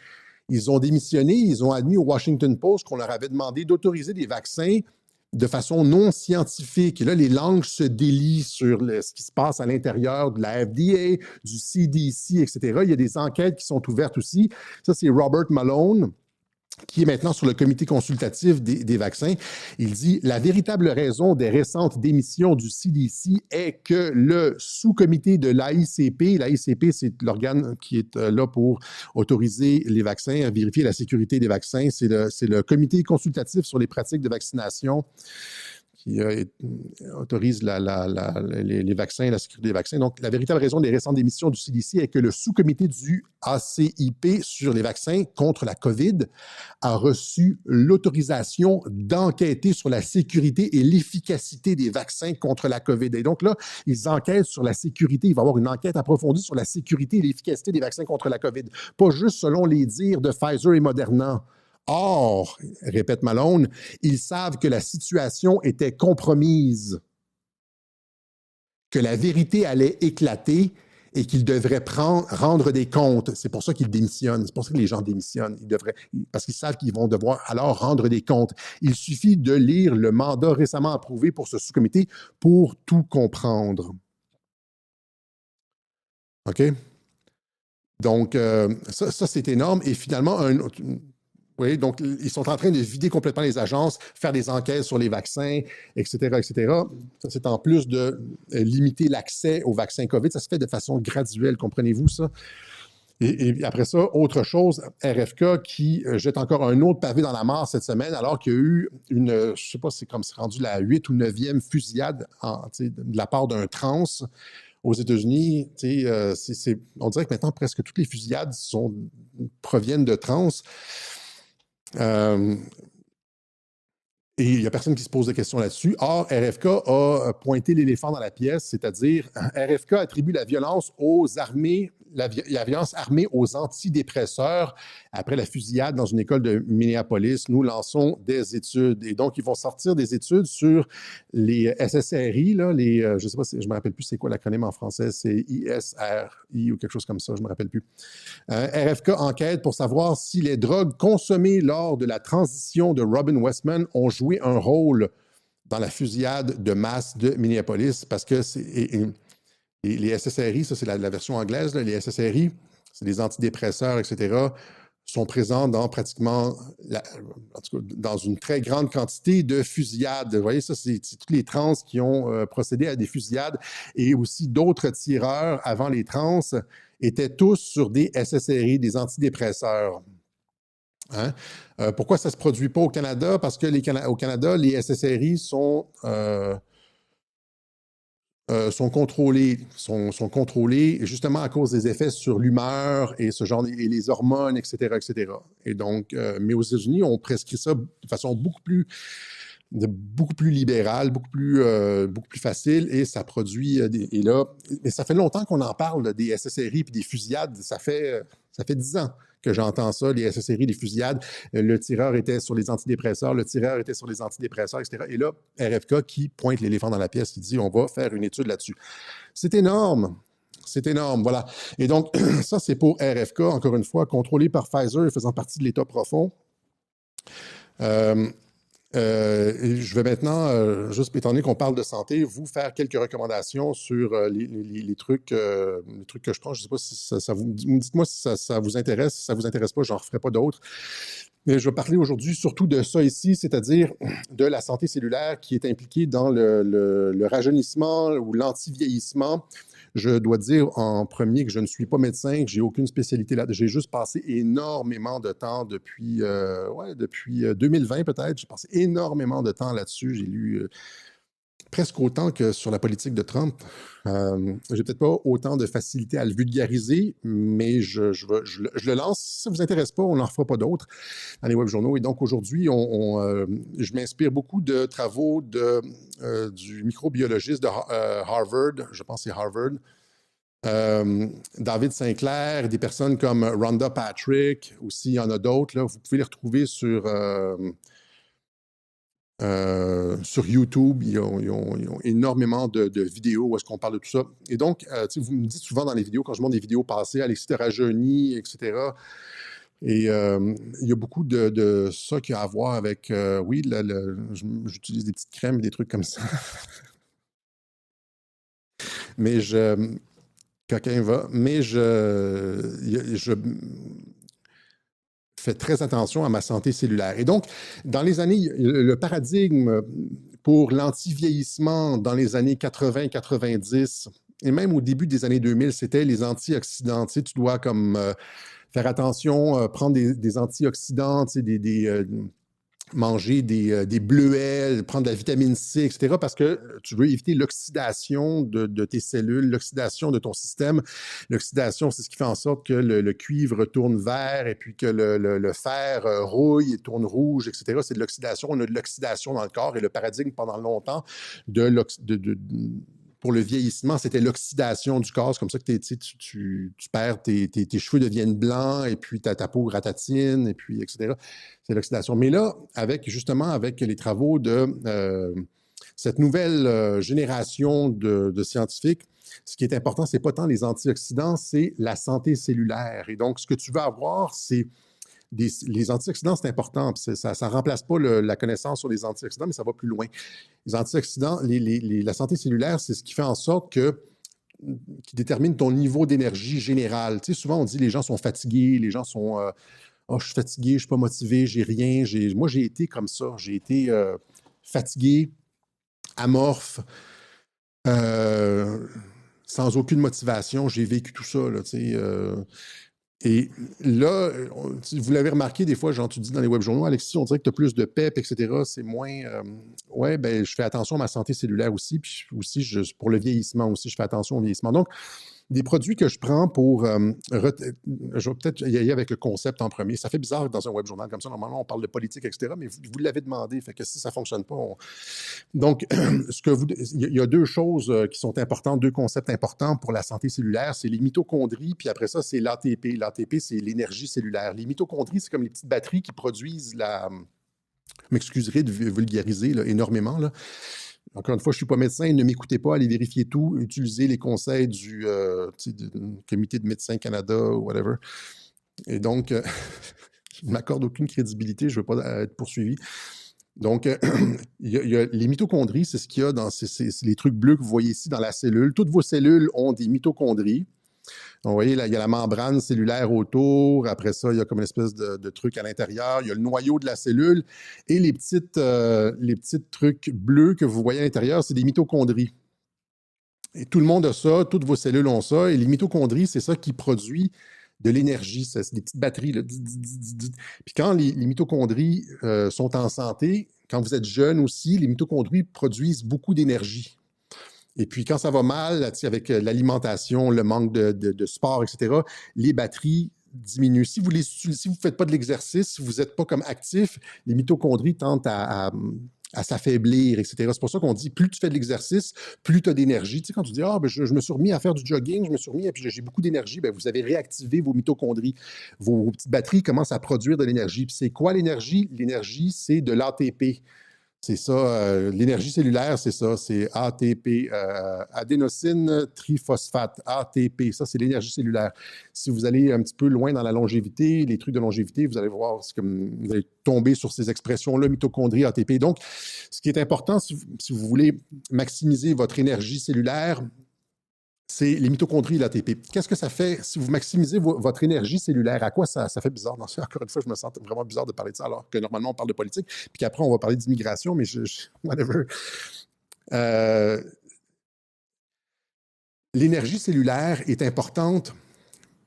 Ils ont démissionné, ils ont admis au Washington Post qu'on leur avait demandé d'autoriser des vaccins de façon non scientifique. Et là, les langues se délient sur ce qui se passe à l'intérieur de la FDA, du CDC, etc. Il y a des enquêtes qui sont ouvertes aussi. Ça, c'est Robert Malone, qui est maintenant sur le comité consultatif des vaccins. Il dit « La véritable raison des récentes démissions du CDC est que le sous-comité de l'AICP, l'AICP, c'est l'organe qui est là pour autoriser les vaccins, vérifier la sécurité des vaccins, c'est le comité consultatif sur les pratiques de vaccination qui autorise les vaccins, la sécurité des vaccins. Donc, la véritable raison des récentes démissions du CDC est que le sous-comité du ACIP sur les vaccins contre la COVID a reçu l'autorisation d'enquêter sur la sécurité et l'efficacité des vaccins contre la COVID. Et donc là, ils enquêtent sur la sécurité. Il va y avoir une enquête approfondie sur la sécurité et l'efficacité des vaccins contre la COVID. Pas juste selon les dires de Pfizer et Moderna. Or, répète Malone, ils savent que la situation était compromise, que la vérité allait éclater et qu'ils devraient rendre des comptes. C'est pour ça qu'ils démissionnent. C'est pour ça que les gens démissionnent. Parce qu'ils savent qu'ils vont devoir alors rendre des comptes. Il suffit de lire le mandat récemment approuvé pour ce sous-comité pour tout comprendre. OK? Donc, ça c'est énorme. Et finalement, oui, donc ils sont en train de vider complètement les agences, faire des enquêtes sur les vaccins, etc., etc. Ça, c'est en plus de limiter l'accès aux vaccins COVID. Ça se fait de façon graduelle, comprenez-vous ça? Et après ça, autre chose, RFK qui jette encore un autre pavé dans la mare cette semaine, alors qu'il y a eu je ne sais pas, c'est rendu la 8e ou 9e fusillade de la part d'un trans aux États-Unis. On dirait que maintenant, presque toutes les fusillades proviennent de trans. Et il n'y a personne qui se pose de questions là-dessus. Or, RFK a pointé l'éléphant dans la pièce, c'est-à-dire RFK attribue la violence aux armées, la violence armée aux antidépresseurs. Après la fusillade dans une école de Minneapolis, nous lançons des études. Et donc, ils vont sortir des études sur les SSRI, là, je ne sais pas, je ne me rappelle plus c'est quoi l'acronyme en français, c'est ISRI ou quelque chose comme ça, je ne me rappelle plus. RFK enquête pour savoir si les drogues consommées lors de la transition de Robin Westman ont joué un rôle dans la fusillade de masse de Minneapolis, parce que les SSRI, ça c'est la version anglaise, là, les SSRI, c'est des antidépresseurs, etc., sont présents dans pratiquement, en tout cas, dans une très grande quantité de fusillades. Vous voyez, ça, c'est tous les trans qui ont procédé à des fusillades, et aussi d'autres tireurs avant les trans étaient tous sur des SSRI, des antidépresseurs. Hein? Pourquoi ça ne se produit pas au Canada? Parce que au Canada, les SSRI sont contrôlés justement à cause des effets sur l'humeur et ce genre et les hormones, etc., etc. Et donc, mais aux États-Unis, on prescrit ça de façon beaucoup plus libérale, beaucoup plus facile, et ça produit et là, mais ça fait longtemps qu'on en parle des SSRI puis des fusillades. Ça fait 10 ans que j'entends ça, les SSRI, les fusillades. Le tireur était sur les antidépresseurs, le tireur était sur les antidépresseurs, etc. Et là, RFK qui pointe l'éléphant dans la pièce, qui dit on va faire une étude là-dessus. C'est énorme. C'est énorme, voilà. Et donc, ça, c'est pour RFK, encore une fois, contrôlé par Pfizer et faisant partie de l'État profond. Je vais maintenant, juste étant donné qu'on parle de santé, vous faire quelques recommandations sur les trucs que je prends. Je ne sais pas si ça vous... Dites-moi si ça vous intéresse. Si ça ne vous intéresse pas, je n'en referai pas d'autres. Mais je vais parler aujourd'hui surtout de ça ici, c'est-à-dire de la santé cellulaire qui est impliquée dans le rajeunissement ou l'anti-vieillissement. Je dois dire en premier que je ne suis pas médecin, que j'ai aucune spécialité là. J'ai juste passé énormément de temps depuis 2020 peut-être. J'ai passé énormément de temps là-dessus. J'ai lu presque autant que sur la politique de Trump. J'ai peut-être pas autant de facilité à le vulgariser, mais je le lance. Si ça vous intéresse pas, on n'en fera pas d'autres dans les web journaux. Et donc aujourd'hui, je m'inspire beaucoup de travaux du microbiologiste de Harvard, je pense que c'est Harvard, David Sinclair, des personnes comme Rhonda Patrick, aussi il y en a d'autres. Vous pouvez les retrouver sur YouTube. Ils ont énormément de vidéos où est-ce qu'on parle de tout ça. Et donc, vous me dites souvent dans les vidéos, quand je montre des vidéos passées, Alexis de rajeuni, etc. Et il y a beaucoup de ça qui a à voir avec, oui, j'utilise des petites crèmes, des trucs comme ça. Mais quelqu'un va, mais je fais très attention à ma santé cellulaire. Et donc, dans les années, le paradigme pour l'anti-vieillissement dans les années 80-90, et même au début des années 2000, c'était les antioxydants. Tu sais, tu dois comme faire attention, prendre des antioxydants, tu sais, manger des bleuets, prendre de la vitamine C, etc., parce que tu veux éviter l'oxydation de tes cellules, l'oxydation de ton système. L'oxydation, c'est ce qui fait en sorte que le cuivre tourne vert et puis que le fer rouille et tourne rouge, etc. C'est de l'oxydation. On a de l'oxydation dans le corps et le paradigme pendant longtemps pour le vieillissement, c'était l'oxydation du corps. C'est comme ça que tu perds, tes cheveux deviennent blancs et puis ta peau ratatine et puis etc. C'est l'oxydation. Mais là, avec les travaux de cette nouvelle génération de scientifiques, ce qui est important, c'est pas tant les antioxydants, c'est la santé cellulaire. Et donc, ce que tu vas avoir, c'est les antioxydants, c'est important. Ça ne remplace pas la connaissance sur les antioxydants, mais ça va plus loin. Les antioxydants, la santé cellulaire, c'est ce qui fait en sorte qui détermine ton niveau d'énergie générale. Tu sais, souvent, on dit les gens sont fatigués, les gens sont oh, je suis fatigué, je ne suis pas motivé, j'ai rien. Moi, j'ai été comme ça. J'ai été fatigué, amorphe, euh, sans aucune motivation. J'ai vécu tout ça, là, tu sais. Et là, vous l'avez remarqué, des fois, genre, tu dis dans les web journaux, Alexis, on dirait que tu as plus de pep, etc. C'est moins. Ouais, ben, je fais attention à ma santé cellulaire aussi, puis aussi, pour le vieillissement aussi, je fais attention au vieillissement. Donc, des produits que je prends pour... je vais peut-être y aller avec le concept en premier. Ça fait bizarre dans un web journal comme ça. Normalement, on parle de politique, etc. Mais vous l'avez demandé. Fait que si ça ne fonctionne pas, Donc, il y a deux choses qui sont importantes, deux concepts importants pour la santé cellulaire. C'est les mitochondries, puis après ça, c'est l'ATP. L'ATP, c'est l'énergie cellulaire. Les mitochondries, c'est comme les petites batteries qui produisent m'excuserez de vulgariser là, énormément, là. Encore une fois, je ne suis pas médecin, ne m'écoutez pas, allez vérifier tout, utilisez les conseils du Comité de médecins Canada ou whatever. Et donc, je ne m'accorde aucune crédibilité, je ne veux pas être poursuivi. Donc, il y a les mitochondries, c'est ce qu'il y a dans les trucs bleus que vous voyez ici dans la cellule. Toutes vos cellules ont des mitochondries. Donc, vous voyez, là, il y a la membrane cellulaire autour. Après ça, il y a comme une espèce de truc à l'intérieur. Il y a le noyau de la cellule. Et les petits trucs bleus que vous voyez à l'intérieur, c'est des mitochondries. Et tout le monde a ça, toutes vos cellules ont ça. Et les mitochondries, c'est ça qui produit de l'énergie. C'est des petites batteries. Là. Puis quand les mitochondries sont en santé, quand vous êtes jeune aussi, les mitochondries produisent beaucoup d'énergie. Et puis quand ça va mal, avec l'alimentation, le manque de sport, etc., les batteries diminuent. Si vous ne faites pas de l'exercice, si vous n'êtes pas comme actif, les mitochondries tentent à s'affaiblir, etc. C'est pour ça qu'on dit, plus tu fais de l'exercice, plus tu as d'énergie. Tu sais, quand tu dis, ben, je me suis remis à faire du jogging, je me suis remis, et puis j'ai beaucoup d'énergie, ben, vous avez réactivé vos mitochondries. Vos petites batteries commencent à produire de l'énergie. Puis c'est quoi l'énergie? L'énergie, c'est de l'ATP. C'est ça, l'énergie cellulaire, c'est ça, c'est ATP, adénosine triphosphate, ATP, ça c'est l'énergie cellulaire. Si vous allez un petit peu loin dans la longévité, les trucs de longévité, vous allez voir, vous allez tomber sur ces expressions-là, mitochondrie, ATP. Donc, ce qui est important, si vous voulez maximiser votre énergie cellulaire, c'est les mitochondries et l'ATP. Qu'est-ce que ça fait si vous maximisez votre énergie cellulaire? À quoi ça fait bizarre? Non, encore une fois, je me sens vraiment bizarre de parler de ça, alors que normalement, on parle de politique, puis qu'après, on va parler d'immigration, mais whatever. L'énergie cellulaire est importante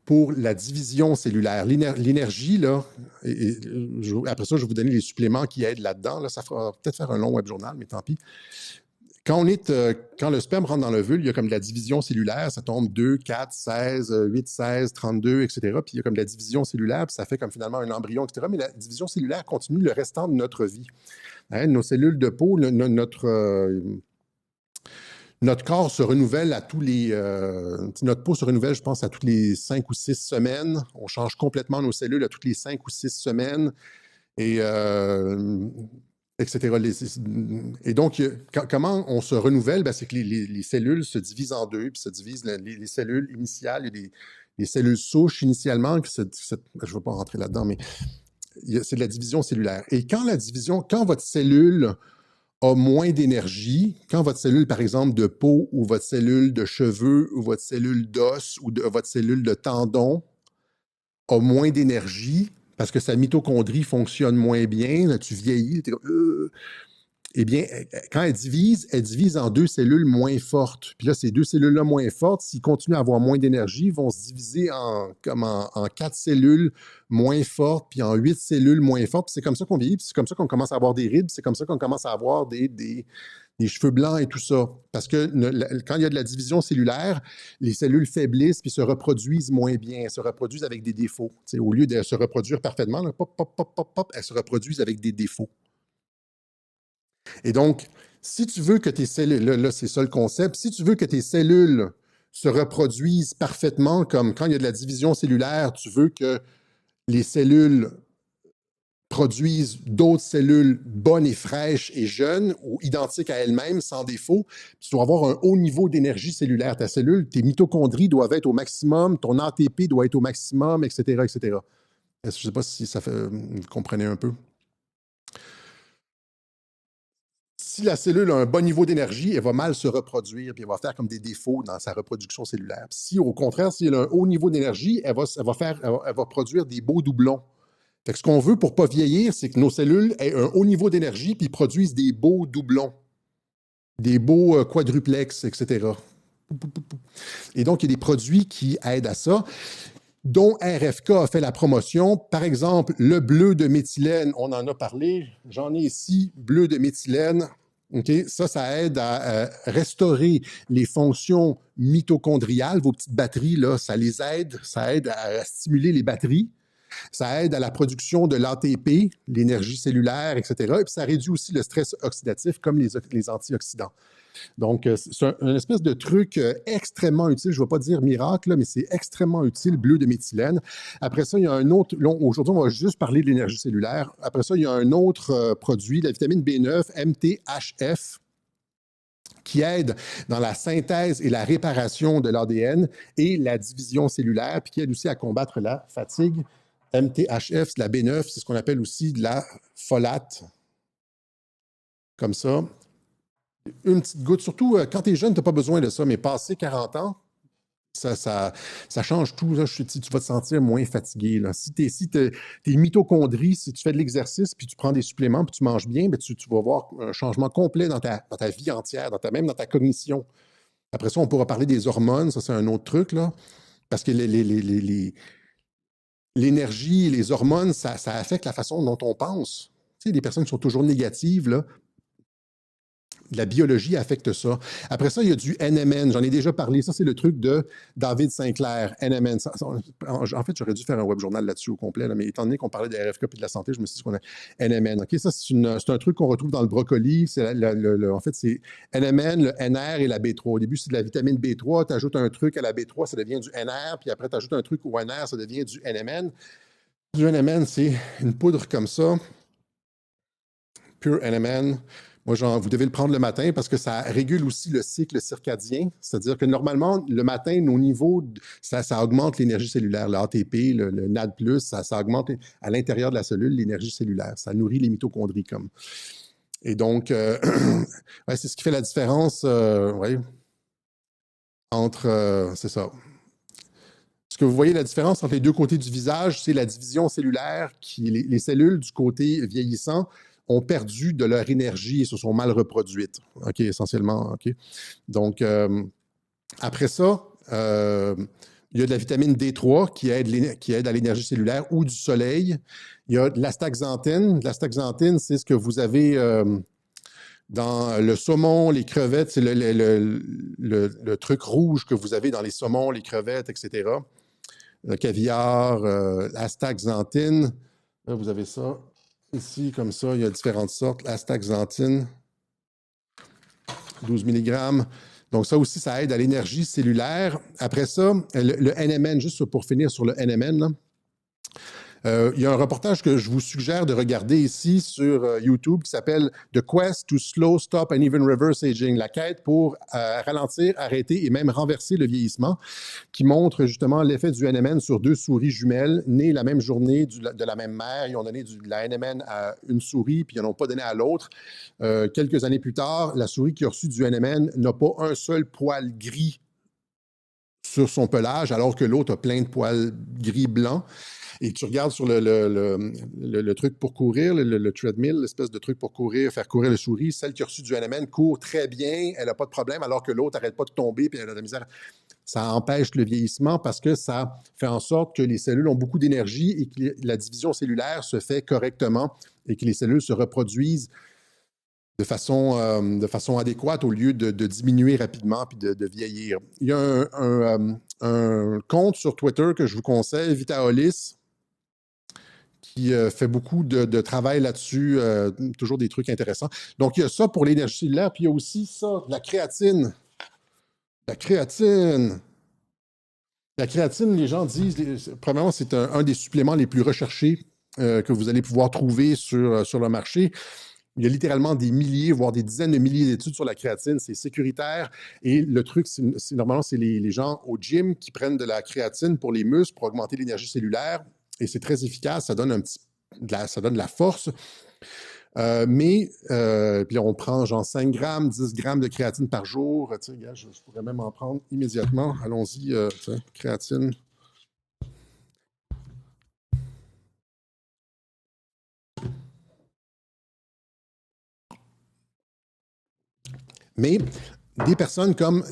pour la division cellulaire. L'énergie, là, après ça, je vais vous donner les suppléments qui aident là-dedans. Là, ça fera peut-être faire un long web journal, mais tant pis. Quand le sperme rentre dans l'ovule, il y a comme de la division cellulaire, ça tombe 2, 4, 16, 8, 16, 32, etc. Puis il y a comme de la division cellulaire, puis ça fait comme finalement un embryon, etc. Mais la division cellulaire continue le restant de notre vie. Hein, nos cellules de peau, notre corps se renouvelle à tous les... notre peau se renouvelle, je pense, à toutes les 5 ou 6 semaines. On change complètement nos cellules à toutes les 5 ou 6 semaines. Et... etc. Et donc, comment on se renouvelle? Ben, c'est que les cellules se divisent en deux, puis se divisent les cellules initiales, il y a les cellules souches initialement, je ne veux pas rentrer là-dedans, mais c'est de la division cellulaire. Et quand votre cellule a moins d'énergie, quand votre cellule, par exemple, de peau, ou votre cellule de cheveux, ou votre cellule d'os, ou votre cellule de tendon a moins d'énergie, parce que sa mitochondrie fonctionne moins bien, là, tu vieillis, t'es comme, eh bien, quand elle divise en deux cellules moins fortes. Puis là, ces deux cellules-là moins fortes, s'ils continuent à avoir moins d'énergie, vont se diviser en 4 cellules moins fortes, puis en 8 cellules moins fortes. Puis c'est comme ça qu'on vieillit, puis c'est comme ça qu'on commence à avoir des rides, puis c'est comme ça qu'on commence à avoir des cheveux blancs et tout ça. Parce que quand il y a de la division cellulaire, les cellules faiblissent puis se reproduisent moins bien. Elles se reproduisent avec des défauts. T'sais, au lieu de se reproduire parfaitement, là, pop, pop, pop, pop, pop, elles se reproduisent avec des défauts. Et donc, si tu veux que tes cellules, là c'est ça le concept, si tu veux que tes cellules se reproduisent parfaitement, comme quand il y a de la division cellulaire, tu veux que les cellules produisent d'autres cellules bonnes et fraîches et jeunes ou identiques à elles-mêmes, sans défaut. Tu dois avoir un haut niveau d'énergie cellulaire. Ta cellule, tes mitochondries doivent être au maximum, ton ATP doit être au maximum, etc., etc. Je ne sais pas si ça fait, vous comprenez un peu. Si la cellule a un bon niveau d'énergie, elle va mal se reproduire, puis elle va faire comme des défauts dans sa reproduction cellulaire. Si au contraire, si elle a un haut niveau d'énergie, elle va produire des beaux doublons. Fait que ce qu'on veut pour ne pas vieillir, c'est que nos cellules aient un haut niveau d'énergie puis produisent des beaux doublons, des beaux quadruplex, etc. Et donc, il y a des produits qui aident à ça, dont RFK a fait la promotion. Par exemple, le bleu de méthylène, on en a parlé. J'en ai ici, bleu de méthylène. Okay? Ça aide à restaurer les fonctions mitochondriales. Vos petites batteries, là, ça aide à stimuler les batteries. Ça aide à la production de l'ATP, l'énergie cellulaire, etc. Et puis ça réduit aussi le stress oxydatif comme les antioxydants. Donc, c'est une espèce de truc extrêmement utile. Je ne vais pas dire miracle, mais c'est extrêmement utile, bleu de méthylène. Après ça, il y a un autre... Aujourd'hui, on va juste parler de l'énergie cellulaire. Après ça, il y a un autre produit, la vitamine B9, MTHF, qui aide dans la synthèse et la réparation de l'ADN et la division cellulaire, puis qui aide aussi à combattre la fatigue. MTHF, la B9, c'est ce qu'on appelle aussi de la folate. Comme ça. Une petite goutte, surtout quand tu es jeune, tu n'as pas besoin de ça, mais passé 40 ans, ça change tout. Là. Tu vas te sentir moins fatigué. Là. Si tes mitochondries, si tu fais de l'exercice, puis tu prends des suppléments, puis tu manges bien, ben tu vas voir un changement complet dans ta vie entière, même dans ta cognition. Après ça, on pourra parler des hormones, ça c'est un autre truc, là, parce que l'énergie et les hormones, ça affecte la façon dont on pense. Tu sais, les personnes qui sont toujours négatives, là, la biologie affecte ça. Après ça, il y a du NMN. J'en ai déjà parlé. Ça, c'est le truc de David Sinclair, NMN. En fait, j'aurais dû faire un web journal là-dessus au complet, là, mais étant donné qu'on parlait de RFK et de la santé, je me suis dit qu'on a NMN. OK, ça, c'est un truc qu'on retrouve dans le brocoli. En fait, c'est NMN, le NR et la B3. Au début, c'est de la vitamine B3. Tu ajoutes un truc à la B3, ça devient du NR. Puis après, tu ajoutes un truc au NR, ça devient du NMN. Du NMN, c'est une poudre comme ça. Pure NMN. Moi, vous devez le prendre le matin parce que ça régule aussi le cycle circadien. C'est-à-dire que normalement, le matin, nos niveaux, ça augmente l'énergie cellulaire. Le ATP, le NAD+, ça augmente à l'intérieur de la cellule l'énergie cellulaire. Ça nourrit les mitochondries comme. Et donc, ouais, c'est ce qui fait la différence ouais, entre, c'est ça. Ce que vous voyez, la différence entre les deux côtés du visage, c'est la division cellulaire les cellules du côté vieillissant ont perdu de leur énergie et se sont mal reproduites. OK, essentiellement. OK. Donc, après ça, il y a de la vitamine D3 qui aide à l'énergie cellulaire ou du soleil. Il y a de l'astaxanthine. L'astaxanthine, c'est ce que vous avez dans le saumon, les crevettes. C'est le truc rouge que vous avez dans les saumons, les crevettes, etc. Le caviar, l'astaxanthine. Là, vous avez ça. Ici, comme ça, il y a différentes sortes. L'astaxanthine, 12 mg. Donc, ça aussi, ça aide à l'énergie cellulaire. Après ça, le NMN, juste pour finir sur le NMN, là, il y a un reportage que je vous suggère de regarder ici sur YouTube qui s'appelle The Quest to Slow, Stop and Even Reverse Aging, la quête pour ralentir, arrêter et même renverser le vieillissement, qui montre justement l'effet du NMN sur deux souris jumelles nées la même journée de la même mère. Ils ont donné de la NMN à une souris, puis ils n'en ont pas donné à l'autre. Quelques années plus tard, la souris qui a reçu du NMN n'a pas un seul poil gris sur son pelage, alors que l'autre a plein de poils gris-blancs. Et tu regardes sur le truc pour courir, le treadmill, l'espèce de truc pour courir, faire courir la souris, celle qui a reçu du NMN court très bien, elle n'a pas de problème, alors que l'autre n'arrête pas de tomber, puis elle a de la misère. Ça empêche le vieillissement parce que ça fait en sorte que les cellules ont beaucoup d'énergie et que la division cellulaire se fait correctement et que les cellules se reproduisent de façon adéquate au lieu de diminuer rapidement puis de vieillir. Il y a un compte sur Twitter que je vous conseille, Vitaolis, qui fait beaucoup de travail là-dessus, toujours des trucs intéressants. Donc, il y a ça pour l'énergie cellulaire, puis il y a aussi ça, la créatine. La créatine. La créatine, les gens disent, premièrement, c'est un des suppléments les plus recherchés que vous allez pouvoir trouver sur le marché. Il y a littéralement des milliers, voire des dizaines de milliers d'études sur la créatine. C'est sécuritaire. Et le truc, normalement, c'est les gens au gym qui prennent de la créatine pour les muscles, pour augmenter l'énergie cellulaire. Et c'est très efficace. Ça donne ça donne de la force. Puis on prend genre 5 grammes, 10 grammes de créatine par jour. Tu sais, je pourrais même en prendre immédiatement. Allons-y, créatine. Mais des personnes comme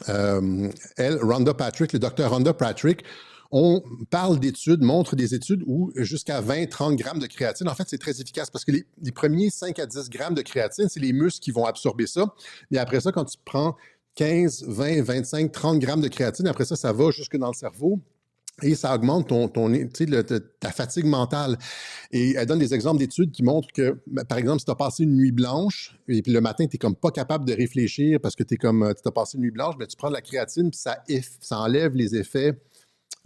Rhonda Patrick, le docteur Rhonda Patrick, on parle d'études, montre des études où jusqu'à 20-30 grammes de créatine, en fait, c'est très efficace parce que les premiers 5 à 10 grammes de créatine, c'est les muscles qui vont absorber ça. Mais après ça, quand tu prends 15, 20, 25, 30 grammes de créatine, après ça, ça va jusque dans le cerveau. Et ça augmente ta fatigue mentale. Et elle donne des exemples d'études qui montrent que, par exemple, si tu as passé une nuit blanche, et puis le matin, tu n'es comme pas capable de réfléchir parce que tu as passé une nuit blanche, mais tu prends de la créatine, puis ça enlève les effets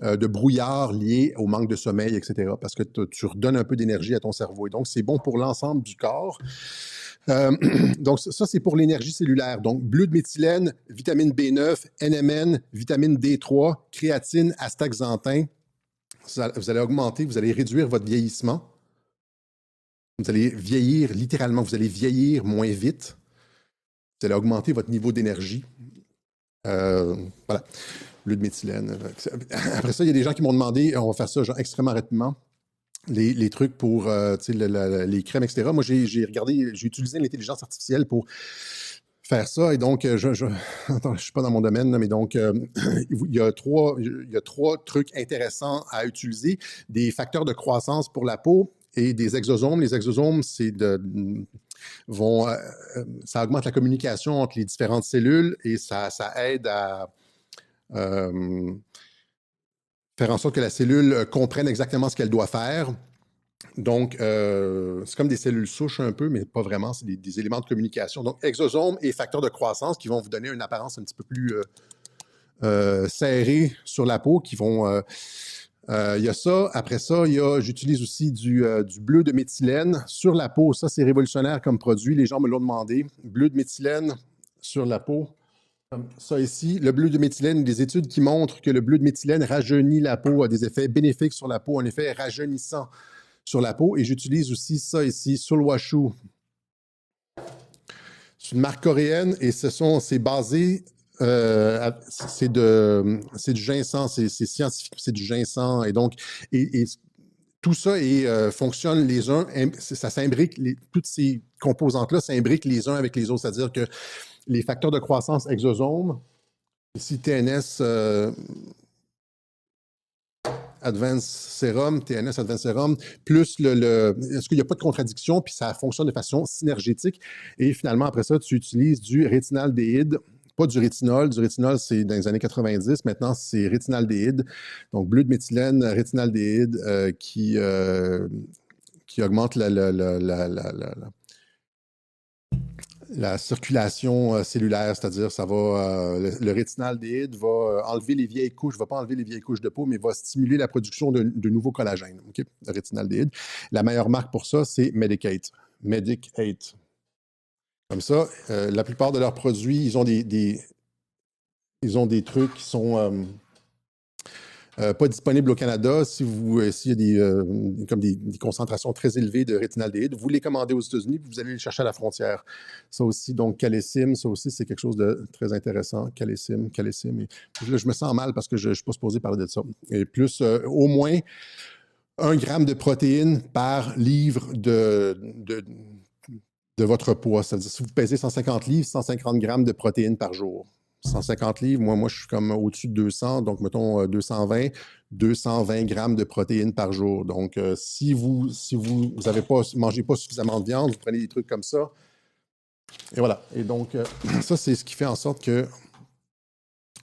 de brouillard liés au manque de sommeil, etc. Parce que tu redonnes un peu d'énergie à ton cerveau. Et donc, c'est bon pour l'ensemble du corps. Donc, ça, c'est pour l'énergie cellulaire. Donc, bleu de méthylène, vitamine B9, NMN, vitamine D3, créatine, astaxanthin. Vous allez augmenter, vous allez réduire votre vieillissement. Vous allez vieillir littéralement, vous allez vieillir moins vite. Vous allez augmenter votre niveau d'énergie. Voilà, bleu de méthylène. Après ça, il y a des gens qui m'ont demandé, on va faire ça genre, extrêmement rapidement. Les trucs pour les crèmes, etc. Moi, j'ai utilisé l'intelligence artificielle pour faire ça. Et donc, attends, je suis pas dans mon domaine, là, mais donc, il y a trois trucs intéressants à utiliser. Des facteurs de croissance pour la peau et des exosomes. Les exosomes, ça augmente la communication entre les différentes cellules et ça aide à euh, faire en sorte que la cellule comprenne exactement ce qu'elle doit faire. Donc, c'est comme des cellules souches un peu, mais pas vraiment, c'est des éléments de communication. Donc, exosomes et facteurs de croissance qui vont vous donner une apparence un petit peu plus serrée sur la peau, qui vont... il y a ça. Après ça, j'utilise aussi du bleu de méthylène sur la peau. Ça, c'est révolutionnaire comme produit. Les gens me l'ont demandé. Bleu de méthylène sur la peau. Comme ça ici, le bleu de méthylène, des études qui montrent que le bleu de méthylène rajeunit la peau, a des effets bénéfiques sur la peau, un effet rajeunissant sur la peau. Et j'utilise aussi ça ici, Sulwhasoo. C'est une marque coréenne et c'est basé, c'est du ginseng, c'est scientifique, c'est du ginseng. Et donc, et tout ça fonctionne les uns, ça s'imbrique, toutes ces composantes-là s'imbriquent les uns avec les autres. C'est-à-dire que les facteurs de croissance exosomes, ici TNS Advanced Serum, TNS Advanced Serum, plus est-ce qu'il n'y a pas de contradiction, puis ça fonctionne de façon synergétique. Et finalement, après ça, tu utilises du rétinaldéhyde, pas du rétinol. Du rétinol, c'est dans les années 90. Maintenant, c'est rétinaldéhyde. Donc, bleu de méthylène, rétinaldéhyde qui augmente la circulation cellulaire, c'est-à-dire ça va le rétinaldéhyde va enlever les vieilles couches, va pas enlever les vieilles couches de peau, mais va stimuler la production de nouveaux collagènes. Okay? Le rétinaldéhyde. La meilleure marque pour ça, c'est Medicate. Medicate. Comme ça, la plupart de leurs produits, ils ont ils ont des trucs qui sont pas disponible au Canada. S'il y a des concentrations très élevées de rétinaldéhyde, vous les commandez aux États-Unis, puis vous allez les chercher à la frontière. Ça aussi, donc Calésim, ça aussi, c'est quelque chose de très intéressant. Calésim. Et là, je me sens mal parce que je ne suis pas supposé parler de ça. Et plus, au moins, 1 gramme de protéines par livre de votre poids. Ça veut dire, si vous pesez 150 livres, 150 grammes de protéines par jour. 150 livres, moi, je suis comme au-dessus de 200, donc mettons 220 grammes de protéines par jour. Donc, si vous mangez pas suffisamment de viande, vous prenez des trucs comme ça. Et voilà. Et donc, ça, c'est ce qui fait en sorte que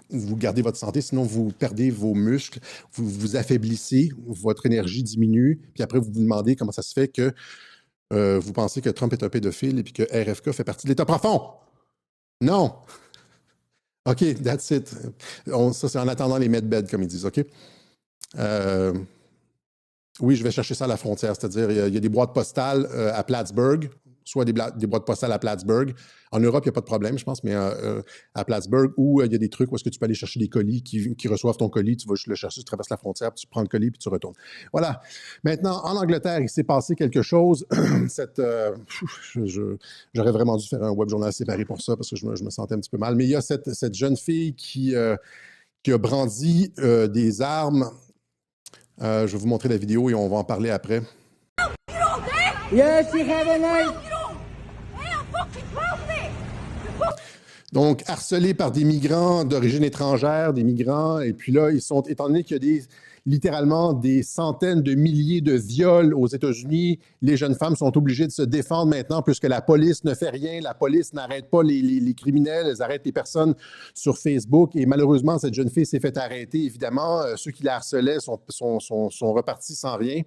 vous gardez votre santé, sinon vous perdez vos muscles, vous vous affaiblissez, votre énergie diminue, puis après, vous vous demandez comment ça se fait que vous pensez que Trump est un pédophile et puis que RFK fait partie de l'État profond. Non! OK, that's it. Ça, c'est en attendant les medbeds, comme ils disent, OK? Oui, je vais chercher ça à la frontière, c'est-à-dire il y a des boîtes postales à Plattsburgh, soit des boîtes postales à Plattsburgh. En Europe, il n'y a pas de problème, je pense, mais à Plattsburgh, où il y a des trucs où est-ce que tu peux aller chercher des colis qui reçoivent ton colis, tu vas le chercher, tu traverses la frontière, puis tu prends le colis, puis tu retournes. Voilà. Maintenant, en Angleterre, il s'est passé quelque chose. J'aurais vraiment dû faire un web journal séparé pour ça, parce que je me sentais un petit peu mal. Mais il y a cette jeune fille qui a brandi des armes. Je vais vous montrer la vidéo et on va en parler après. Yes, you have a knife. Donc, harcelés par des migrants d'origine étrangère, des migrants, et puis là, étant donné qu'il y a littéralement des centaines de milliers de viols aux États-Unis, les jeunes femmes sont obligées de se défendre maintenant puisque la police ne fait rien, la police n'arrête pas les criminels, elles arrêtent les personnes sur Facebook, et malheureusement, cette jeune fille s'est fait arrêter. Évidemment, ceux qui la harcelaient sont repartis sans rien.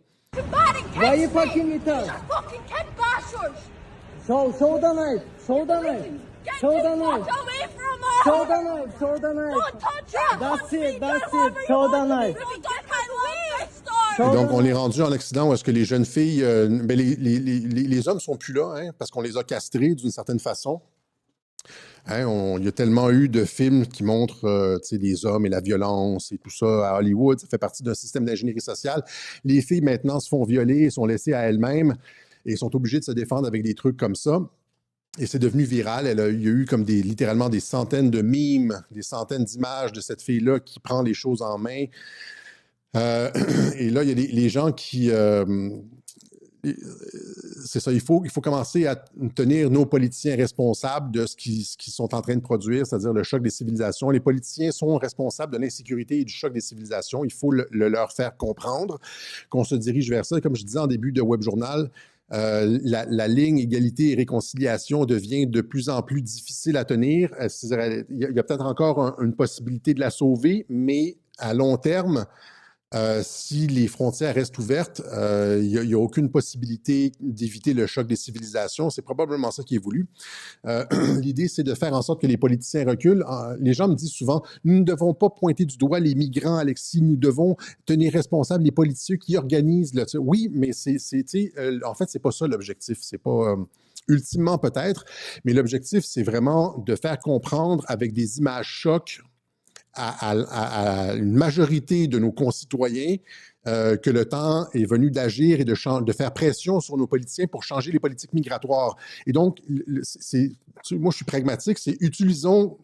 Why are you fucking with us? Fucking Ken bashers! Show the knife. Show the knife. Get Show the the knife. fuck away from her! Show the knife. Show the knife. Don't touch her! That's it. Don't That's whoever it. you Show the want to be. knife. Don't get my waist! Show Donc, the on est knife. rendu en Occident où est-ce que les jeunes filles, ben, les hommes sont plus là, hein, parce qu'on les a castrés d'une certaine façon. Hein, il y a tellement eu de films qui montrent les hommes et la violence et tout ça à Hollywood. Ça fait partie d'un système d'ingénierie sociale. Les filles, maintenant, se font violer, sont laissées à elles-mêmes et sont obligées de se défendre avec des trucs comme ça. Et c'est devenu viral. Il y a eu comme littéralement des centaines de mimes, des centaines d'images de cette fille-là qui prend les choses en main. Et là, il y a les gens qui... c'est ça, il faut commencer à tenir nos politiciens responsables de ce qu'ils sont en train de produire, c'est-à-dire le choc des civilisations. Les politiciens sont responsables de l'insécurité et du choc des civilisations. Il faut leur faire comprendre qu'on se dirige vers ça. Comme je disais en début de Web Journal, la ligne égalité et réconciliation devient de plus en plus difficile à tenir. Il y a peut-être encore une possibilité de la sauver, mais à long terme, si les frontières restent ouvertes, il n'y a aucune possibilité d'éviter le choc des civilisations. C'est probablement ça qui est voulu. L'idée, c'est de faire en sorte que les politiciens reculent. Les gens me disent souvent, nous ne devons pas pointer du doigt les migrants, Alexis, nous devons tenir responsables les politiciens qui organisent. Là, oui, mais en fait, c'est pas ça l'objectif. C'est pas... ultimement peut-être, mais l'objectif, c'est vraiment de faire comprendre avec des images chocs à une majorité de nos concitoyens que le temps est venu d'agir et de faire pression sur nos politiciens pour changer les politiques migratoires. Et donc, moi, je suis pragmatique, c'est utilisons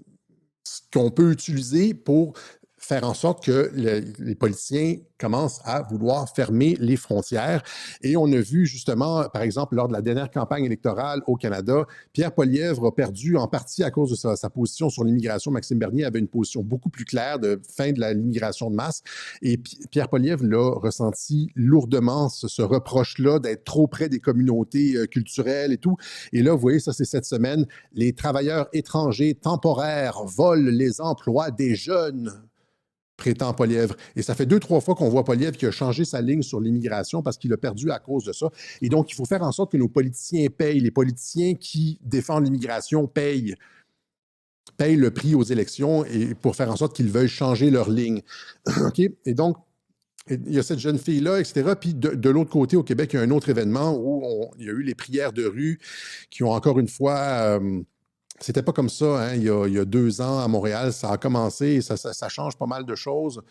ce qu'on peut utiliser pour faire en sorte que les politiciens commencent à vouloir fermer les frontières. Et on a vu justement, par exemple, lors de la dernière campagne électorale au Canada, Pierre Poilievre a perdu en partie à cause de sa position sur l'immigration. Maxime Bernier avait une position beaucoup plus claire de fin de l'immigration de masse. Et Pierre Poilievre l'a ressenti lourdement, ce reproche-là d'être trop près des communautés culturelles et tout. Et là, vous voyez, ça c'est cette semaine, les travailleurs étrangers temporaires volent les emplois des jeunes, prétend Poilievre. Et ça fait 2-3 fois qu'on voit Poilievre qui a changé sa ligne sur l'immigration parce qu'il a perdu à cause de ça. Et donc, il faut faire en sorte que nos politiciens payent. Les politiciens qui défendent l'immigration payent le prix aux élections et pour faire en sorte qu'ils veuillent changer leur ligne. OK? Et donc, il y a cette jeune fille-là, etc. Puis de l'autre côté, au Québec, il y a un autre événement où il y a eu les prières de rue qui ont encore une fois... c'était pas comme ça, hein, il y a 2 ans à Montréal, ça a commencé et ça change pas mal de choses.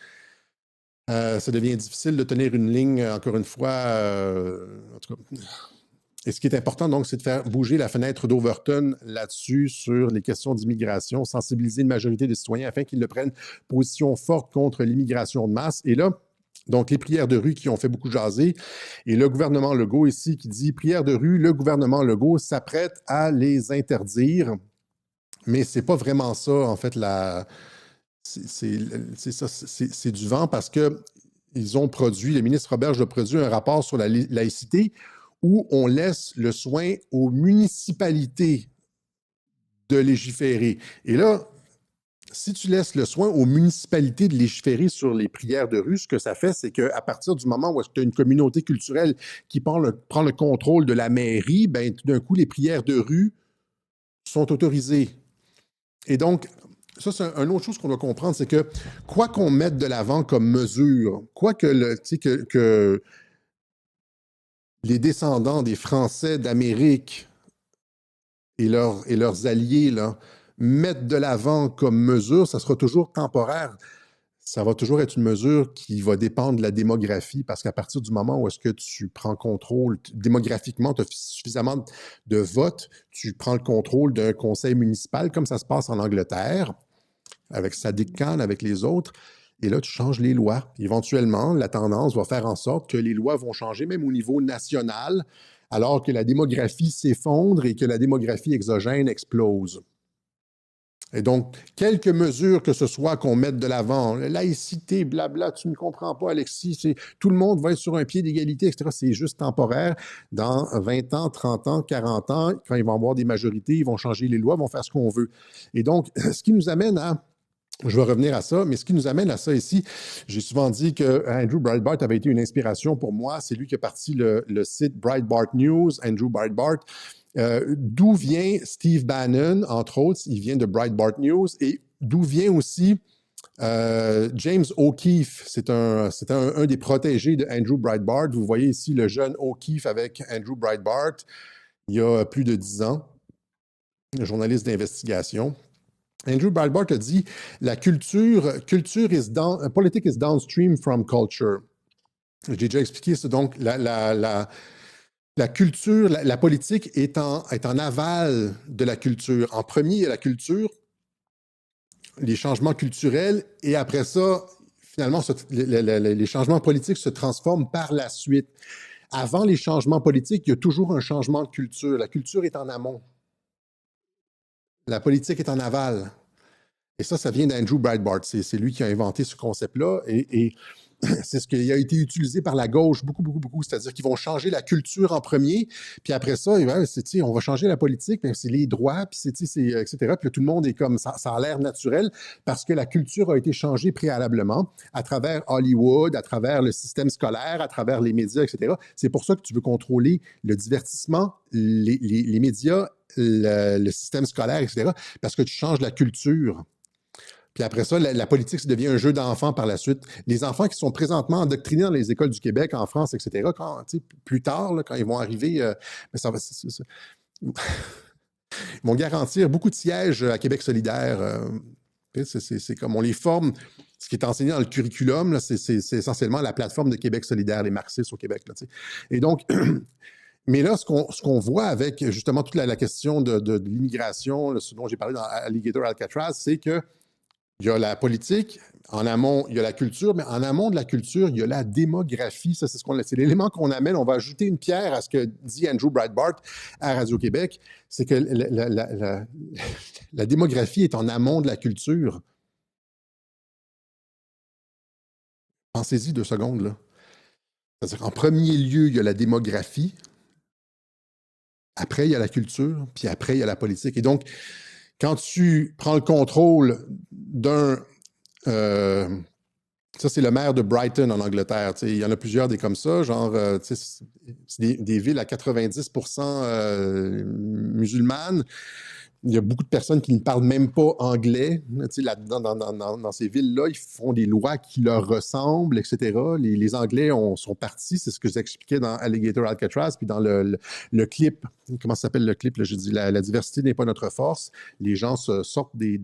Ça devient difficile de tenir une ligne, encore une fois. En tout cas. Et ce qui est important, donc, c'est de faire bouger la fenêtre d'Overton là-dessus, sur les questions d'immigration, sensibiliser une majorité des citoyens afin qu'ils ne prennent position forte contre l'immigration de masse. Et là, donc, les prières de rue qui ont fait beaucoup jaser. Et le gouvernement Legault ici qui dit « Prières de rue, le gouvernement Legault s'apprête à les interdire ». Mais c'est pas vraiment ça, en fait, c'est du vent parce que le ministre Roberge a produit un rapport sur la laïcité où on laisse le soin aux municipalités de légiférer. Et là, si tu laisses le soin aux municipalités de légiférer sur les prières de rue, ce que ça fait, c'est qu'à partir du moment où tu as une communauté culturelle qui prend le contrôle de la mairie, ben tout d'un coup, les prières de rue sont autorisées. Et donc, ça, c'est une autre chose qu'on doit comprendre, c'est que quoi qu'on mette de l'avant comme mesure, quoi que, que les descendants des Français d'Amérique et leurs alliés là, mettent de l'avant comme mesure, ça sera toujours temporaire. Ça va toujours être une mesure qui va dépendre de la démographie, parce qu'à partir du moment où est-ce que tu prends contrôle, démographiquement, tu as suffisamment de votes, tu prends le contrôle d'un conseil municipal, comme ça se passe en Angleterre, avec Sadiq Khan, avec les autres, et là, tu changes les lois. Éventuellement, la tendance va faire en sorte que les lois vont changer, même au niveau national, alors que la démographie s'effondre et que la démographie exogène explose. Et donc, quelques mesures que ce soit qu'on mette de l'avant, laïcité, blabla, tu ne comprends pas, Alexis, tout le monde va être sur un pied d'égalité, etc. C'est juste temporaire. Dans 20 ans, 30 ans, 40 ans, quand ils vont avoir des majorités, ils vont changer les lois, ils vont faire ce qu'on veut. Et donc, ce qui nous amène à... Je vais revenir à ça, mais ce qui nous amène à ça ici, j'ai souvent dit que Andrew Breitbart avait été une inspiration pour moi. C'est lui qui a parti le site Breitbart News, Andrew Breitbart. D'où vient Steve Bannon, entre autres, il vient de Breitbart News, et d'où vient aussi James O'Keefe, c'est un des protégés de Andrew Breitbart. Vous voyez ici le jeune O'Keefe avec Andrew Breitbart, il y a plus de 10 ans, un journaliste d'investigation. Andrew Breitbart a dit « La politics is downstream from culture ». J'ai déjà expliqué ça, donc la culture, la politique est en aval de la culture. En premier, il y a la culture, les changements culturels, et après ça, finalement, les changements politiques se transforment par la suite. avant les changements politiques, il y a toujours un changement de culture. La culture est en amont. La politique est en aval. Et ça vient d'Andrew Breitbart. C'est lui qui a inventé ce concept-là. Et c'est ce qui a été utilisé par la gauche beaucoup, beaucoup, beaucoup. C'est-à-dire qu'ils vont changer la culture en premier, puis après ça, on va changer la politique, mais c'est les droits, puis etc. Puis là, tout le monde est comme, ça a l'air naturel, parce que la culture a été changée préalablement à travers Hollywood, à travers le système scolaire, à travers les médias, etc. C'est pour ça que tu veux contrôler le divertissement, les médias, le système scolaire, etc., parce que tu changes la culture. Puis après ça, la politique, ça devient un jeu d'enfants par la suite. Les enfants qui sont présentement endoctrinés dans les écoles du Québec, en France, etc., plus tard, là, quand ils vont arriver, ils vont garantir beaucoup de sièges à Québec solidaire. C'est comme on les forme. Ce qui est enseigné dans le curriculum, là, c'est essentiellement la plateforme de Québec solidaire, les marxistes au Québec. Là, et donc, mais là, ce qu'on voit avec justement toute la question de l'immigration, ce dont j'ai parlé dans Alligator Alcatraz, c'est que il y a la politique, en amont, il y a la culture, mais en amont de la culture, il y a la démographie. Ça, c'est l'élément qu'on amène. On va ajouter une pierre à ce que dit Andrew Breitbart à Radio-Québec. C'est que la démographie est en amont de la culture. Pensez-y 2 secondes, là. C'est-à-dire qu'en premier lieu, il y a la démographie. Après, il y a la culture. Puis après, il y a la politique. Et donc, quand tu prends le contrôle d'un... ça, c'est le maire de Brighton en Angleterre. Il y en a plusieurs des comme ça, genre, c'est des villes à 90% musulmanes. Il y a beaucoup de personnes qui ne parlent même pas anglais. Là-dedans, dans ces villes-là, ils font des lois qui leur ressemblent, etc. Les Anglais sont partis, c'est ce que j'expliquais dans Alligator Alcatraz, puis dans le clip, comment ça s'appelle le clip? Là, je dis la diversité n'est pas notre force. Les gens sortent des